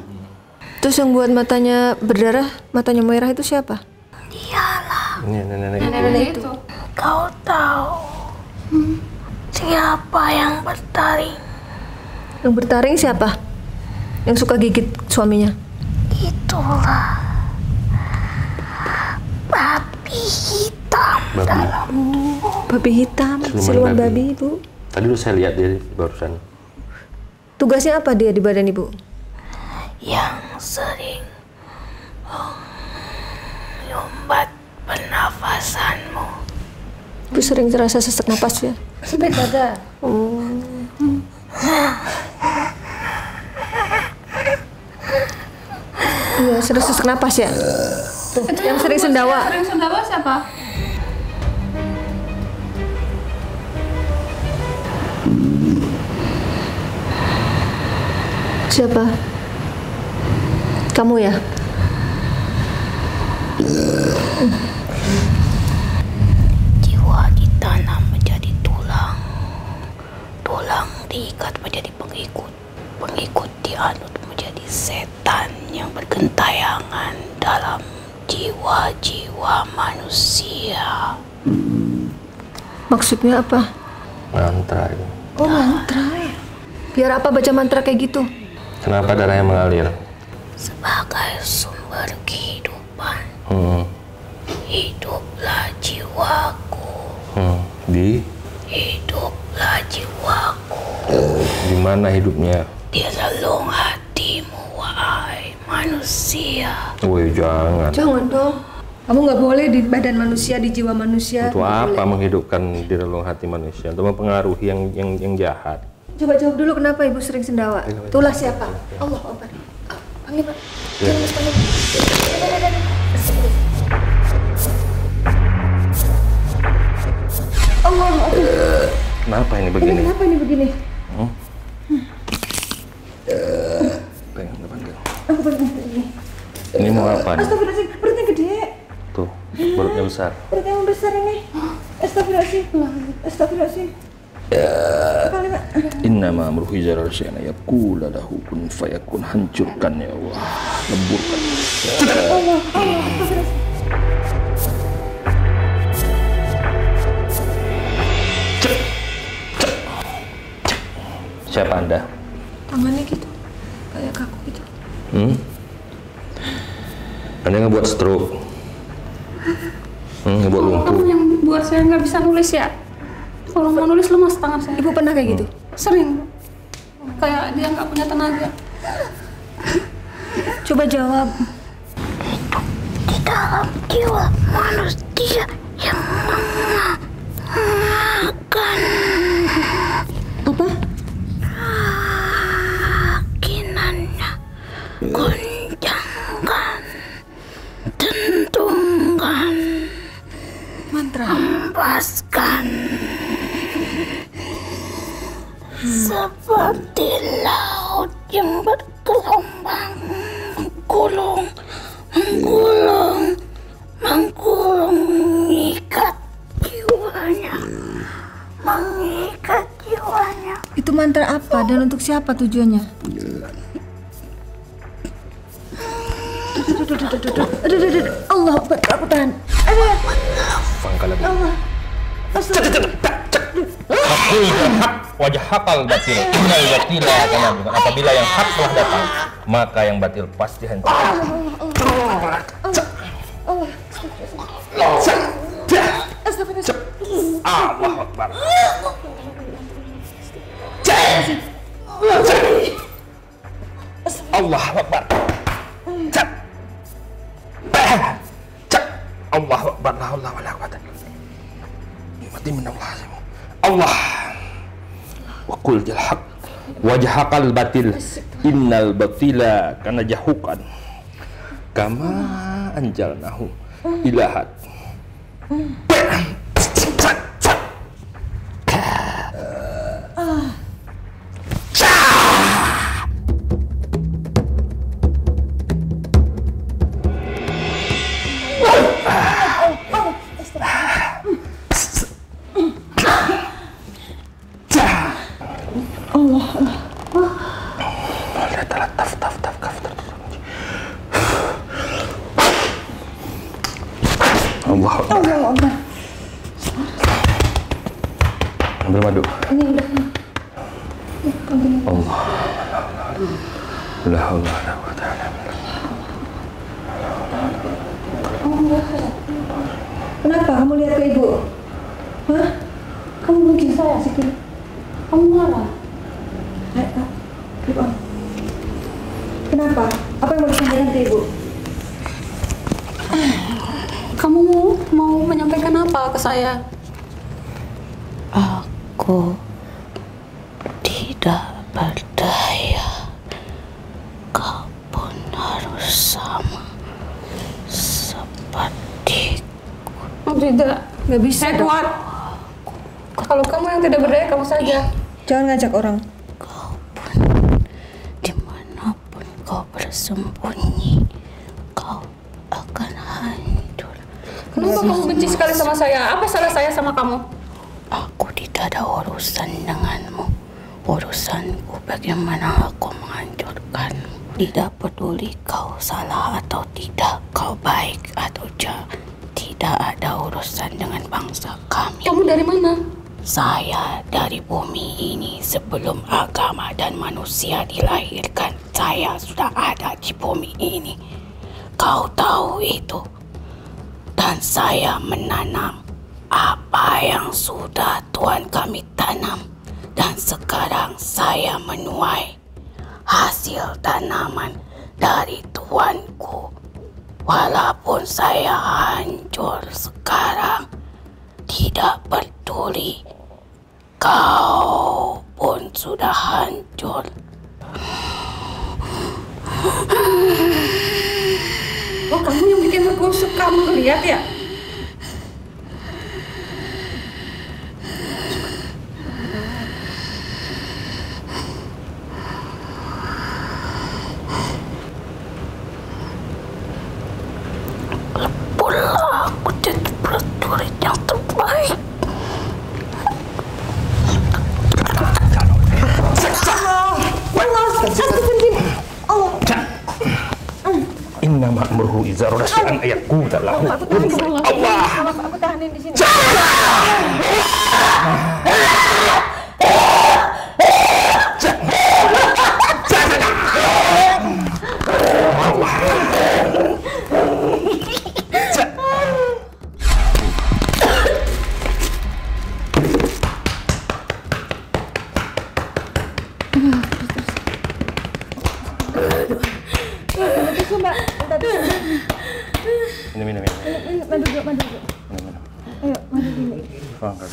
Terus yang buat matanya berdarah, matanya merah itu siapa? Dialah. Ini nenek-nenek itu. Nenek itu. Kau tahu siapa yang bertaring? Yang bertaring siapa? Yang suka gigit suaminya? Itulah babi hitam. Babi hitam, Siluman siluman babi. babi Ibu. Tadi udah saya lihat dia barusan. Tugasnya apa dia di badan Ibu? Yang sering menyumbat pernafasanmu. Ibu sering terasa sesak napas ya? Sampai dada. Iya, sering sesak napas ya? Tuh, yang sering sendawa. Sering sendawa siapa? Siapa? Kamu ya? Jiwa ditanam menjadi tulang. Tulang terikat menjadi pengikut. Pengikut dianut menjadi setan yang bergentayangan dalam jiwa-jiwa manusia. Maksudnya apa? Mantra ini. Oh, mantra ya. Biar apa baca mantra kayak gitu? Kenapa darahnya mengalir? Sebagai sumber kehidupan. Hiduplah jiwaku. Hiduplah jiwaku. Di mana hidupnya? Di relung hatimu, wahai manusia. Woi, jangan. Jangan dong. Kamu nggak boleh di badan manusia, di jiwa manusia. Untuk nggak apa boleh. menghidupkan di relung hati manusia? Untuk mempengaruhi yang jahat. Coba jawab dulu kenapa ibu sering sendawa? Itulah siapa? Allah Akbar. Panggil Pak. Ya. Panggil. Allah Akbar. Kenapa ini Ini begini? kenapa ini begini? Pegang depan dia. Aku pegang ini. Ini mau apa nih? Astagfirullahaladzim, perutnya gede. Tuh, perutnya besar. Perutnya yang besar ini. Astagfirullahaladzim. Astagfirullahaladzim. Kali Pak. Innama amruhu idza arada syai'an yaqulu lahu kun fayakun. Hancurkan ya Allah. Lemburkan. Allah, astagfirullahaladzim. Siapa Anda? Tangannya gitu, kayak kaku gitu. Anda ngebuat stroke. Ngebuat lumpuh. Kamu yang buat saya nggak bisa nulis ya? Kalau mau nulis lemas tangan saya. Ibu pernah kayak gitu? Sering. Kayak dia nggak punya tenaga. Coba jawab. Di dalam jiwa manusia yang mengakan Apa? kinannya, goncangkan, dentungkan, Mantra. hempaskan, seperti laut yang bergelombang, menggulung, mengikat jiwanya, mengikat jiwanya. Itu mantra apa dan untuk siapa tujuannya? Allah Akbar, aku tahan. Pangkalan. Allah. Wajah hakal batil. Innal batila kana bikum. Apabila yang hak telah datang, maka yang batil pasti hancur. Allahu Akbar. Allahu Akbar. Allahu Akbar. La haula wala quwwata illa billah. Mati minallah. Allah. Wa qul jal haq wajhaqal batil innal batila kana jahukan kama anjalnahu ilahat. Allah Akbar. Ambil madu. Ini udah. Allah. La haula wala quwwata illa billah. Kenapa kamu lihat ke ibu? Hah? Kamu benci saya sih. Kamu marah. Ibu. Kenapa? Apa yang mau disampaikan ke ibu? Kamu mau menyampaikan apa ke saya? Aku tidak berdaya. Kau pun harus sama seperti Tidak. Nggak bisa. Saya kuat. Kalau kamu yang tidak berdaya, kamu saja. Jangan ngajak orang. kau pun. Dimanapun kau bersembunyi, kau akan hancur. Kenapa kamu benci sekali sama saya? Apa salah saya sama kamu? Aku tidak ada urusan denganmu. urusanku bagaimana aku menghancurkan. Tidak peduli kau salah atau tidak, kau baik atau jahat, tidak ada urusan dengan bangsa kami. Kamu dari mana? Saya dari bumi ini. Sebelum agama dan manusia dilahirkan, saya sudah ada di bumi ini. Kau tahu itu. Dan saya menanam apa yang sudah Tuhan kami tanam. Dan sekarang saya menuai hasil tanaman dari Tuanku. Walaupun saya hancur sekarang, tidak peduli. Kau pun sudah hancur. Oh, kamu yang bikin aku suka melihat ya? Pula aku jadi prajurit yang terbaik. Inna ma'murhu iza arada syai'an ayaqulu lahu kun. Allah. Aku tahanin di sini. Minum. Madu dulu. Ayo, madu dulu. Angkat.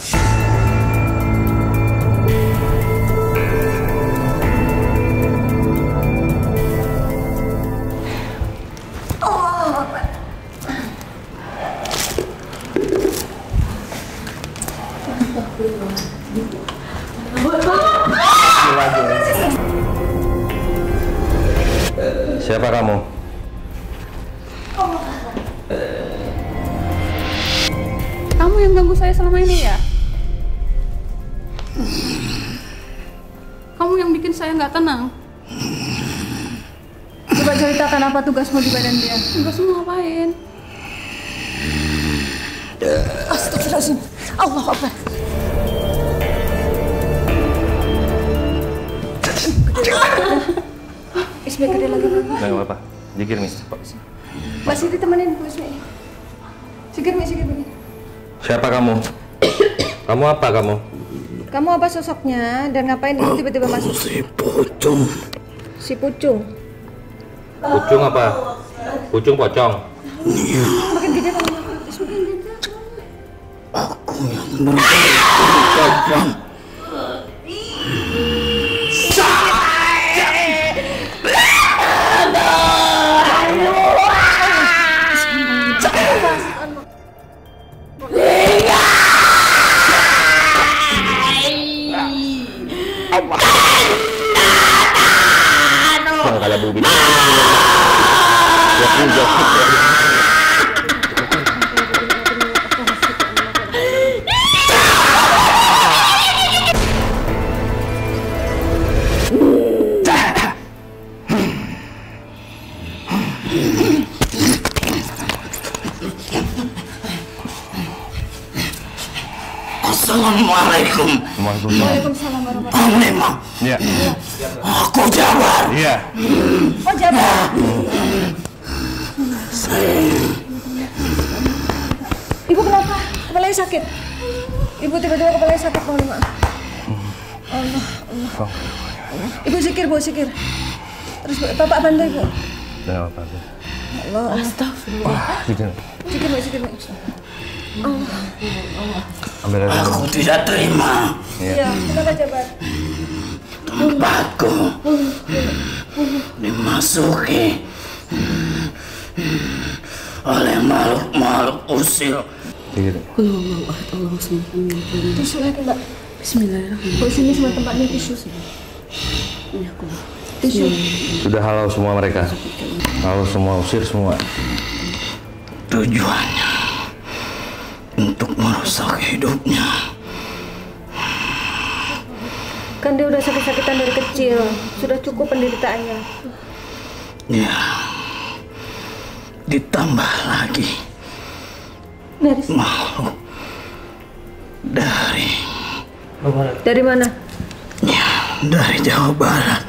Siapa kamu? Kamu yang ganggu saya selama ini ya? Kamu yang bikin saya nggak tenang. Coba ceritakan apa tugasmu di badan dia. Tugasmu ngapain? Astagfirullahaladzim. Allah Akbar. Ismi gede lagi. Nggak apa-apa. Jikir, Mi. Mbak Siti temenin Bu Ismi. Sikir, Mi. Siapa kamu? Kamu apa kamu? Kamu apa sosoknya dan ngapain itu tiba-tiba masuk? Si Pucung. Si Pucung. Pucung apa? Pucung pocong. Makin gede kamu. Ismi gede. Aku yang berkorban. Jangan kalah bubi. Assalamualaikum. Waalaikumsalam warahmatullahi Panglima. Iya. Aku Jabar. Iya. Oh, Jabar. Ibu kenapa? Kepalanya sakit. Ibu tiba-tiba kepalanya sakit, Panglima. Allah. Ibu zikir, Bu, zikir. Terus Bapak bantu Ibu. Nggak apa-apa. Allah. Astagfirullah. Zikir. Zikir, Bu. Ambil air. Aku tidak terima Iya, kenapa Jabar? tempatku dimasuki oleh makhluk-makhluk usil. Zikir. Tisu lagi, Mbak. Bismillahirrahmanirrahim. Bu, sini semua tempatnya tisu. Tisu. Sudah halau semua mereka. Halau semua, usir semua. Tujuannya untuk merusak hidupnya. Kan dia udah sakit-sakitan dari kecil, sudah cukup penderitaannya. Ya, ditambah lagi makhluk dari mana? Ya, dari Jawa Barat.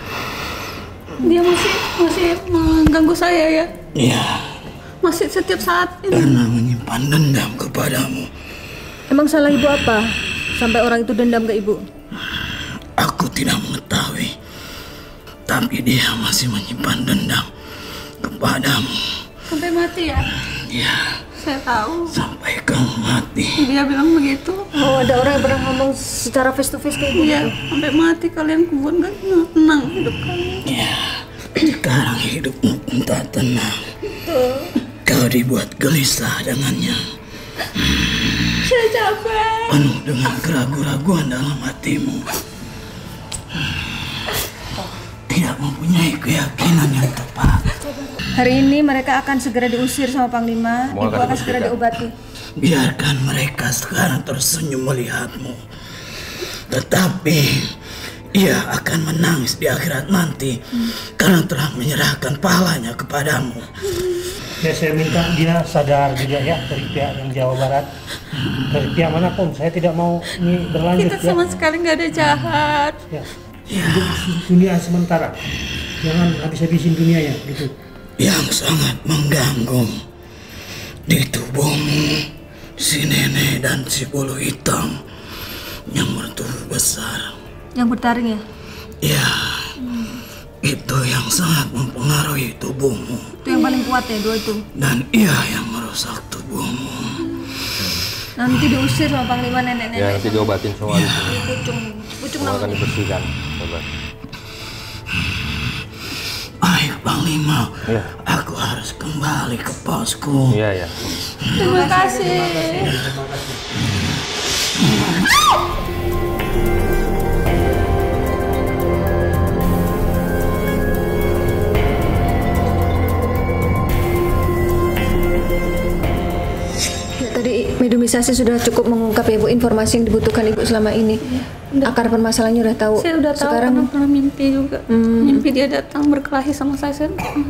Dia masih mengganggu saya ya. Ya, Masih setiap saat ini. karena menyimpan dendam kepadamu. Emang salah ibu apa? Sampai orang itu dendam ke ibu? Aku tidak mengetahui, tapi dia masih menyimpan dendam kepadamu. Sampai mati ya? Ya, Saya tahu. sampai kau mati. Dia bilang begitu. Oh, ada orang yang pernah ngomong secara face to face kayak ibu Iya, gitu? sampai mati kalian kubur kan tenang hidup kalian. Ya, sekarang hidupmu pun tak tenang. Kau dibuat gelisah dengannya. Saya capek. Penuh dengan keraguan-raguan dalam hatimu. Tidak mempunyai keyakinan yang tepat. Hari ini mereka akan segera diusir sama Panglima. Semua Ibu akan akan segera dibersihkan. diobati. Biarkan mereka sekarang tersenyum melihatmu. Tetapi ia akan menangis di akhirat nanti karena telah menyerahkan pahalanya kepadamu. Ya, saya minta dia sadar juga ya dari pihak yang Jawa Barat. Dari pihak manapun, saya tidak mau ini berlanjut Kita sama sekali nggak ada jahat. ya. Hidup dunia sementara. Jangan habis-habisin dunianya gitu. Yang sangat mengganggu di tubuhmu, si nenek dan si bulu hitam yang bertubuh besar. Yang bertaring ya? Ya, itu yang sangat mempengaruhi tubuhmu. Itu yang paling kuat ya, dua itu. Dan ia yang merusak tubuhmu. Nanti diusir sama Panglima Ya, nenek-nenek. nanti diobatin semua di sini. Pucung Semua akan namanya. dibersihkan. Coba. Ayo Panglima, Ya. aku harus kembali ke posku. Iya, ya. Terima kasih. Ya, tadi mediumisasi sudah cukup mengungkap ya Bu informasi yang dibutuhkan Ibu selama ini. Akar permasalahannya udah tahu. Saya udah tahu Sekarang karena pernah mimpi juga. Mimpi dia datang berkelahi sama saya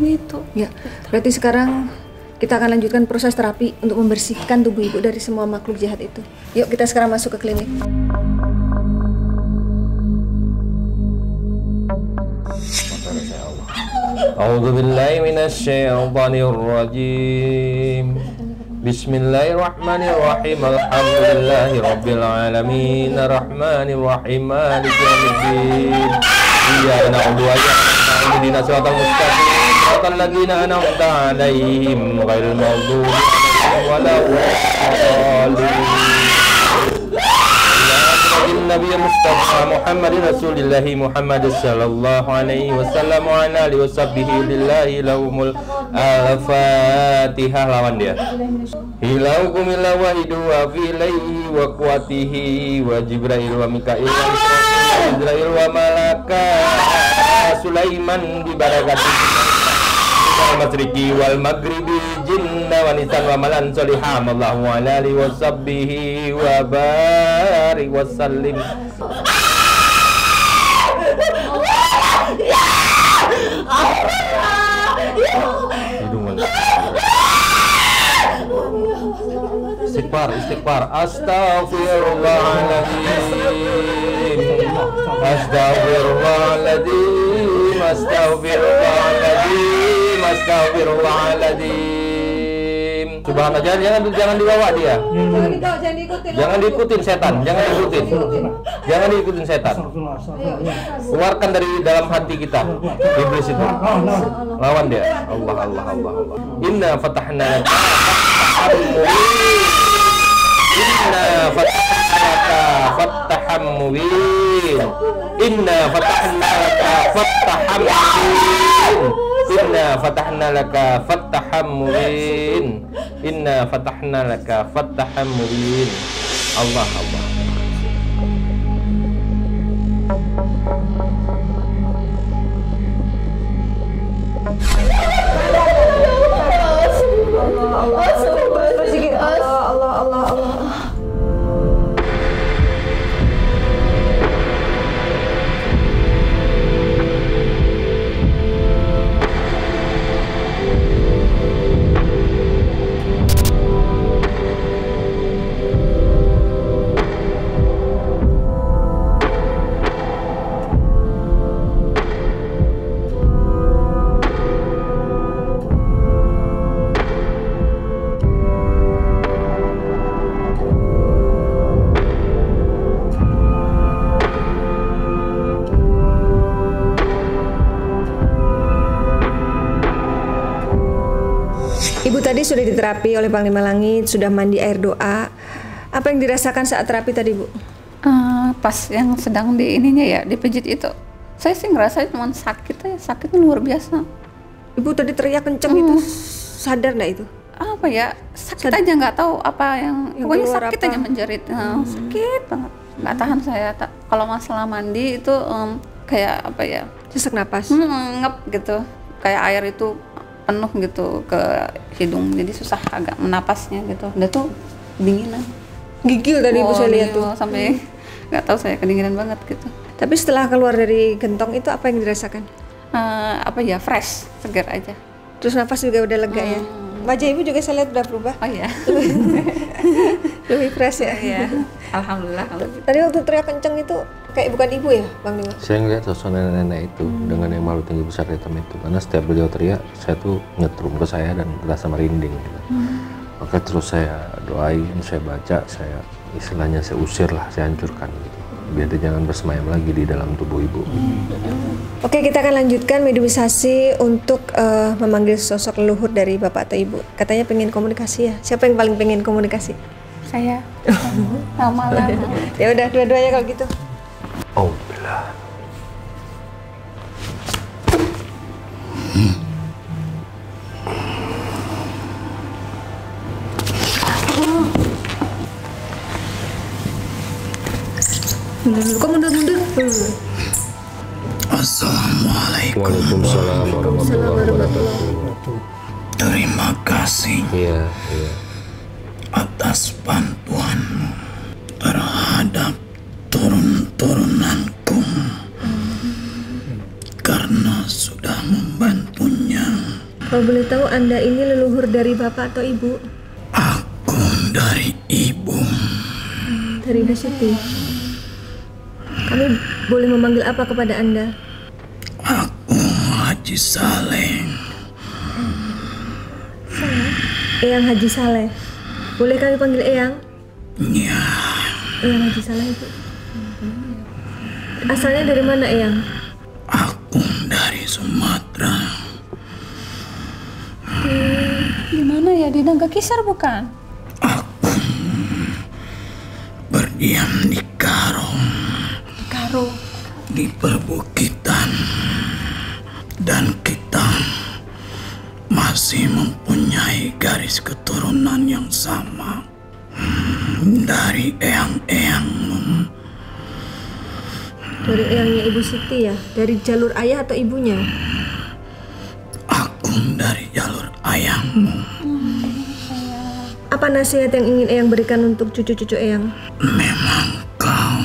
gitu. ya, berarti sekarang kita akan lanjutkan proses terapi untuk membersihkan tubuh Ibu dari semua makhluk jahat itu. Yuk kita sekarang masuk ke klinik. A'udzu billahi minasyaitonir rajim. Bismillahirrahmanirrahim. Alhamdulillahi rabbil alamin. Arrahmanir rahim. Maliki yaumiddin. Iyyaka na'budu wa iyyaka nasta'in. Ihdinas siratal mustaqim. Siratal ladzina an'amta 'alaihim ghairil maghdubi 'alaihim waladdallin. Nabi Mustafa Muhammad Rasulillah Muhammad sallallahu alaihi wasallam wa ala alihi washabbihi lillahi lahumul al-fatihah. Lawan dia. Hilaukum illa wahidu wa fi ilaihi wa quwatihi wa Jibril wa Mikail wa Israil wa malaka Sulaiman bi barakatihi al-masriqi wal maghribi jinna wa nisan wa malan soliham Allahu ala alihi wa sahbihi wa barik wa sallim. Istighfar Astaghfirullahaladzim Subhanallah, jangan dibawa dia. Jangan diikutin setan, jangan diikutin setan. Keluarkan dari dalam hati kita iblis itu. Lawan dia. Allah. Inna fatahna laka fathaham mubin. Inna fatahna laka fathaham mubin. Allah. Ibu tadi sudah diterapi oleh Panglima Langit, sudah mandi air doa. Apa yang dirasakan saat terapi tadi, Bu? Pas yang sedang di ininya ya, dipijit itu, saya sih ngerasa cuma sakitnya luar biasa. Ibu tadi teriak kenceng itu, sadar nggak itu? Apa ya, sakit aja, nggak tahu apa yang pokoknya sakit apa? aja menjerit. Sakit banget, nggak tahan saya. Kalau masalah mandi itu kayak apa ya, Sesak napas. ngep gitu, kayak air itu penuh gitu ke hidung, jadi susah agak menapasnya gitu. Udah tuh kedinginan. Gigil tadi Ibu saya lihat tuh. Sampai nggak tahu saya kedinginan banget gitu. Tapi setelah keluar dari gentong itu apa yang dirasakan? Apa ya, fresh, segar aja. Terus nafas juga udah lega ya? Wajah Ibu juga saya lihat udah berubah. Oh iya. Lebih fresh ya? Iya. Alhamdulillah. Tadi waktu teriak kenceng itu kayak bukan Ibu ya, Bang Nima? Saya ngeliat sosok nenek-nenek itu dengan yang malu tinggi besar hitam itu, karena setiap beliau teriak, saya tuh nyetrum ke saya dan terasa merinding gitu. Maka terus saya doain, saya baca, saya istilahnya saya usir lah, saya hancurkan gitu, biar dia jangan bersemayam lagi di dalam tubuh Ibu. Oke, kita akan lanjutkan mediumisasi untuk memanggil sosok leluhur dari Bapak atau Ibu. Katanya pengen komunikasi ya. Siapa yang paling pengen komunikasi? Saya. Malam. Ya udah, dua-duanya kalau gitu. Oh, belah. Kok mundur-mundur? Assalamualaikum. Waalaikumsalam warahmatullahi wabarakatuh. Terima kasih Iya. atas bantuanmu terhadap turun-turunanku, karena sudah membantunya. Kalau boleh tahu Anda ini leluhur dari Bapak atau Ibu? Aku dari Ibu. Dari Ibu Siti. Kami boleh memanggil apa kepada Anda? Aku Haji Saleh. Eyang Haji Saleh. Boleh kami panggil Eyang? Ya, Eyang Haji Saleh itu. Asalnya dari mana Eyang? aku dari Sumatera. Di mana ya? Di Nagakisar bukan? Aku berdiam di Karo, di perbukitan, dan kita masih mempunyai garis keturunan yang sama dari eyang-eyangmu. Dari eyangnya Ibu Siti ya? Dari jalur ayah atau ibunya? Aku dari jalur ayahmu. Apa nasihat yang ingin Eyang berikan untuk cucu-cucu Eyang? Memang kau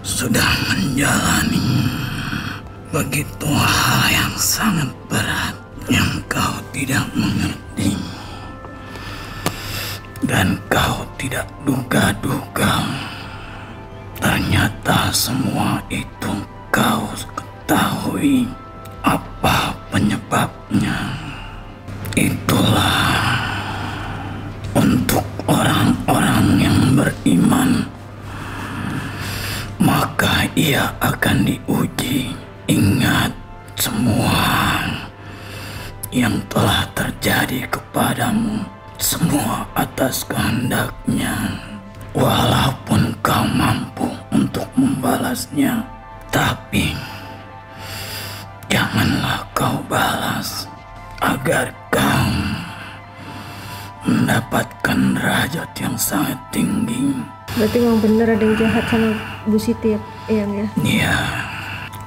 sudah menjalani begitu hal yang sangat berat yang kau tidak mengerti dan kau tidak duga-duga. Ternyata semua itu kau ketahui apa penyebabnya. Itulah untuk orang-orang yang beriman, maka ia akan diuji. Ingat semua yang telah terjadi kepadamu, semua atas kehendaknya. Walaupun kau mampu untuk membalasnya, tapi janganlah kau balas agar kau mendapatkan derajat yang sangat tinggi. Berarti memang benar ada yang jahat sama Bu Siti ya, Eyang ya? Ya,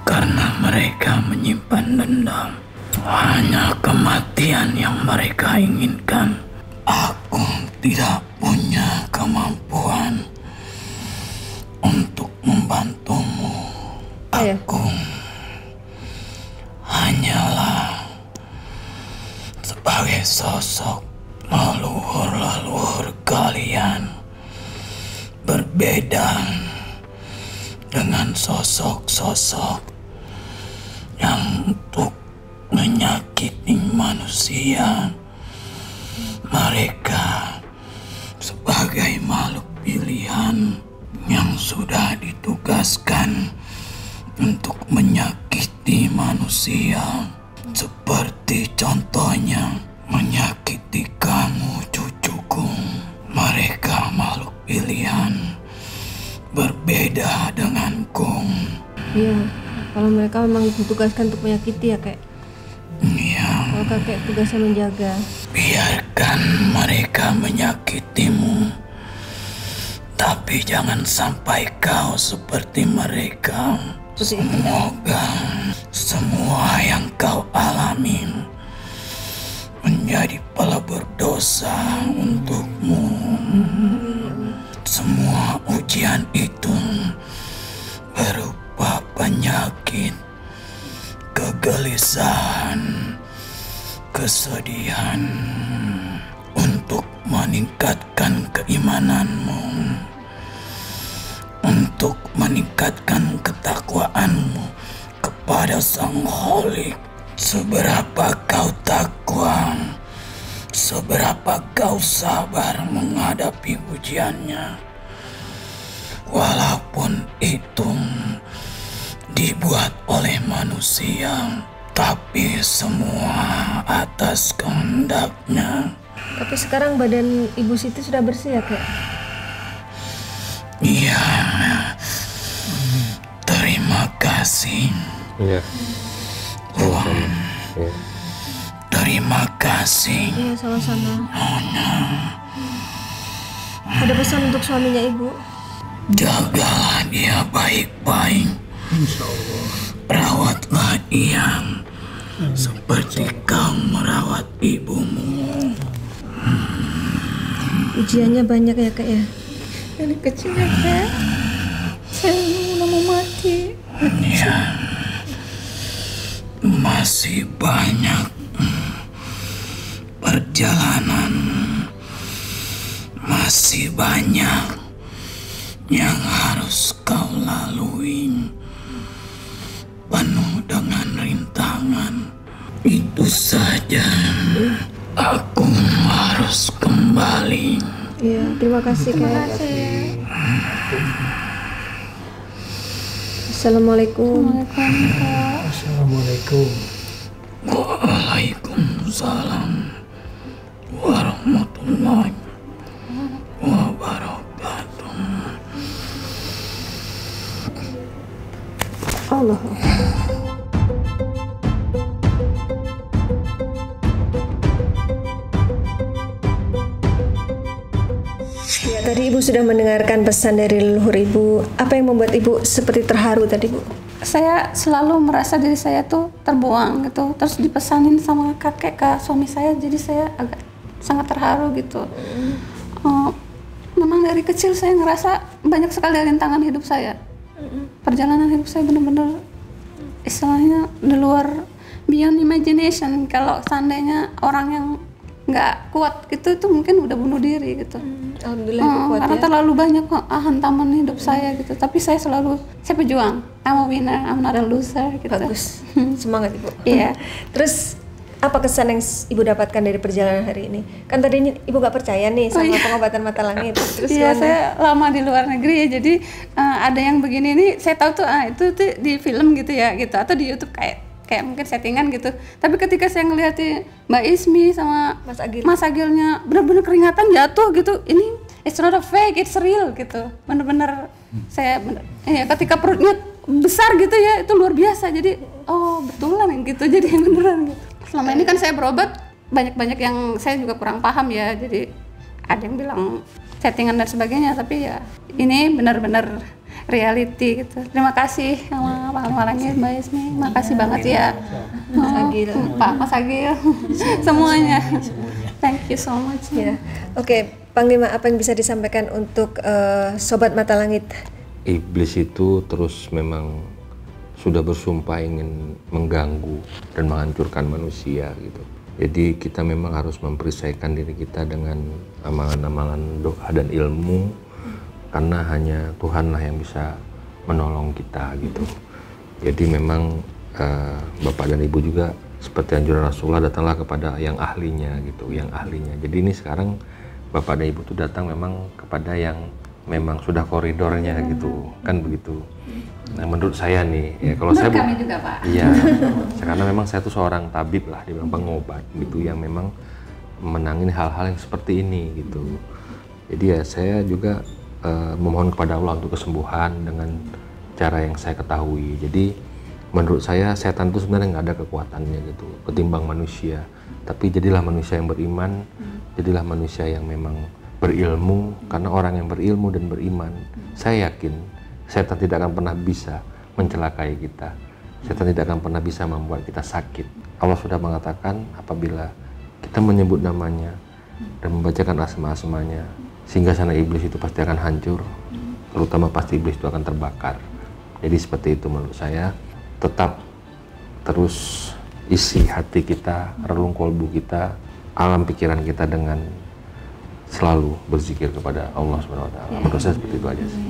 karena mereka menyimpan dendam. Hanya kematian yang mereka inginkan. Aku tidak punya kemampuan untuk membantumu. Aku hanyalah sebagai sosok leluhur-leluhur kalian. Berbeda dengan sosok-sosok yang untuk menyakiti manusia. Mereka sebagai makhluk pilihan yang sudah ditugaskan untuk menyakiti manusia. Seperti contohnya Iya, kalau mereka memang ditugaskan untuk menyakiti ya kek. Iya, Kalau kakek tugasnya menjaga. biarkan mereka menyakitimu. Tapi jangan sampai kau seperti mereka. Semoga semua yang kau alami menjadi pala berdosa untukmu. Semua ujian itu berupa penyakit, kegelisahan, kesedihan, untuk meningkatkan keimananmu, untuk meningkatkan ketakwaanmu kepada Sang Khalik. Seberapa kau takwa, seberapa kau sabar menghadapi ujiannya, walaupun itu dibuat oleh manusia, tapi semua atas kehendaknya. Tapi sekarang badan Ibu Siti sudah bersih ya kek? Iya, terima kasih. Iya. Wah, Iya. terima kasih. Iya, sama-sama. Ada pesan untuk suaminya Ibu? Jagalah dia baik-baik. Rawatlah ia seperti kau merawat ibumu. Ujiannya banyak ya kek ya? Dari kecil ya kek, saya udah mau mati. Ya, masih banyak perjalanan, masih banyak yang harus kau lalui, penuh dengan rintangan. Itu saja, aku harus kembali. Iya, terima kasih kek. Assalamualaikum. Assalamualaikum. Waalaikumsalam warahmatullahi wabarakatuh. Allah. Ya, tadi Ibu sudah mendengarkan pesan dari leluhur Ibu. Apa yang membuat Ibu seperti terharu tadi, Bu? Saya selalu merasa diri saya tuh terbuang gitu, terus dipesanin sama kakek ke suami saya, jadi saya agak sangat terharu gitu. Memang dari kecil saya ngerasa banyak sekali rintangan hidup saya. Perjalanan hidup saya benar-benar istilahnya di luar beyond imagination. Kalau seandainya orang yang nggak kuat gitu, itu mungkin udah bunuh diri gitu. Alhamdulillah Ibu kuat Karena ya. terlalu banyak hantaman hidup saya gitu. Tapi saya pejuang. I'm a winner, I'm not a loser gitu. Bagus. Semangat Ibu. Iya. Terus apa kesan yang Ibu dapatkan dari perjalanan hari ini? Kan tadinya Ibu gak percaya nih sama pengobatan mata langit. Terus Iya, gimana? saya lama di luar negeri ya, jadi ada yang begini nih, saya tahu tuh itu tuh di film gitu ya, gitu, atau di YouTube kayak mungkin settingan gitu. Tapi ketika saya ngeliatin Mbak Ismi sama Mas Agilnya bener-bener keringatan jatuh gitu, ini it's not a fake, it's real gitu. Bener-bener saya ketika perutnya besar gitu ya, itu luar biasa. Jadi oh betulan gitu, jadi beneran gitu. Selama ini kan saya berobat banyak-banyak yang saya juga kurang paham ya, jadi ada yang bilang settingan dan sebagainya, tapi ya ini benar-benar reality gitu. Terima kasih sama Pak Malangit, Mbak Ismi, makasih banget ya, Mas Agil. Pak Mas Agil, semuanya. Thank you so much. Ya. Oke, Panglima, apa yang bisa disampaikan untuk Sobat Mata Langit? Iblis itu terus memang sudah bersumpah ingin mengganggu dan menghancurkan manusia gitu. Jadi kita memang harus memperisaikan diri kita dengan amalan-amalan doa dan ilmu, karena hanya Tuhanlah yang bisa menolong kita gitu. Jadi memang Bapak dan Ibu juga seperti anjuran Rasulullah, datanglah kepada yang ahlinya gitu, yang ahlinya. Jadi ini sekarang Bapak dan Ibu tuh datang memang kepada yang memang sudah koridornya gitu, kan begitu. Nah menurut saya nih, ya kalau saya kami juga Pak. Iya, karena memang saya tuh seorang tabib lah, dibilang pengobat gitu, yang memang menangani hal-hal yang seperti ini gitu. Jadi ya saya juga memohon kepada Allah untuk kesembuhan dengan cara yang saya ketahui. Jadi menurut saya setan itu sebenarnya nggak ada kekuatannya gitu ketimbang manusia. Tapi jadilah manusia yang beriman, jadilah manusia yang memang berilmu, karena orang yang berilmu dan beriman, saya yakin setan tidak akan pernah bisa mencelakai kita. Setan tidak akan pernah bisa membuat kita sakit. Allah sudah mengatakan apabila kita menyebut namanya dan membacakan asma-asmanya, sehingga sana iblis itu pasti akan hancur, terutama pasti iblis itu akan terbakar. Jadi seperti itu menurut saya. Tetap terus isi hati kita, relung kolbu kita, alam pikiran kita dengan selalu berzikir kepada Allah SWT. Menurut saya seperti itu aja sih.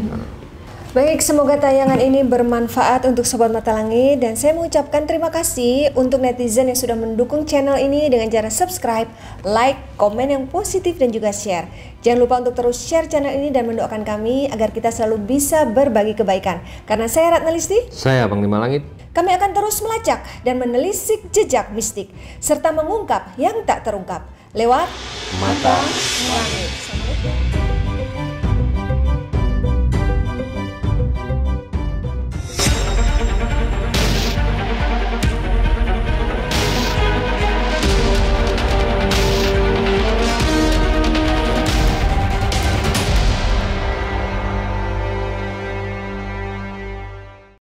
Baik, semoga tayangan ini bermanfaat untuk Sobat Mata Langit, dan saya mengucapkan terima kasih untuk netizen yang sudah mendukung channel ini dengan cara subscribe, like, komen yang positif dan juga share. Jangan lupa untuk terus share channel ini dan mendoakan kami agar kita selalu bisa berbagi kebaikan. Karena saya Ratna Listi, saya Panglima Langit, kami akan terus melacak dan menelisik jejak mistik serta mengungkap yang tak terungkap lewat Mata Langit.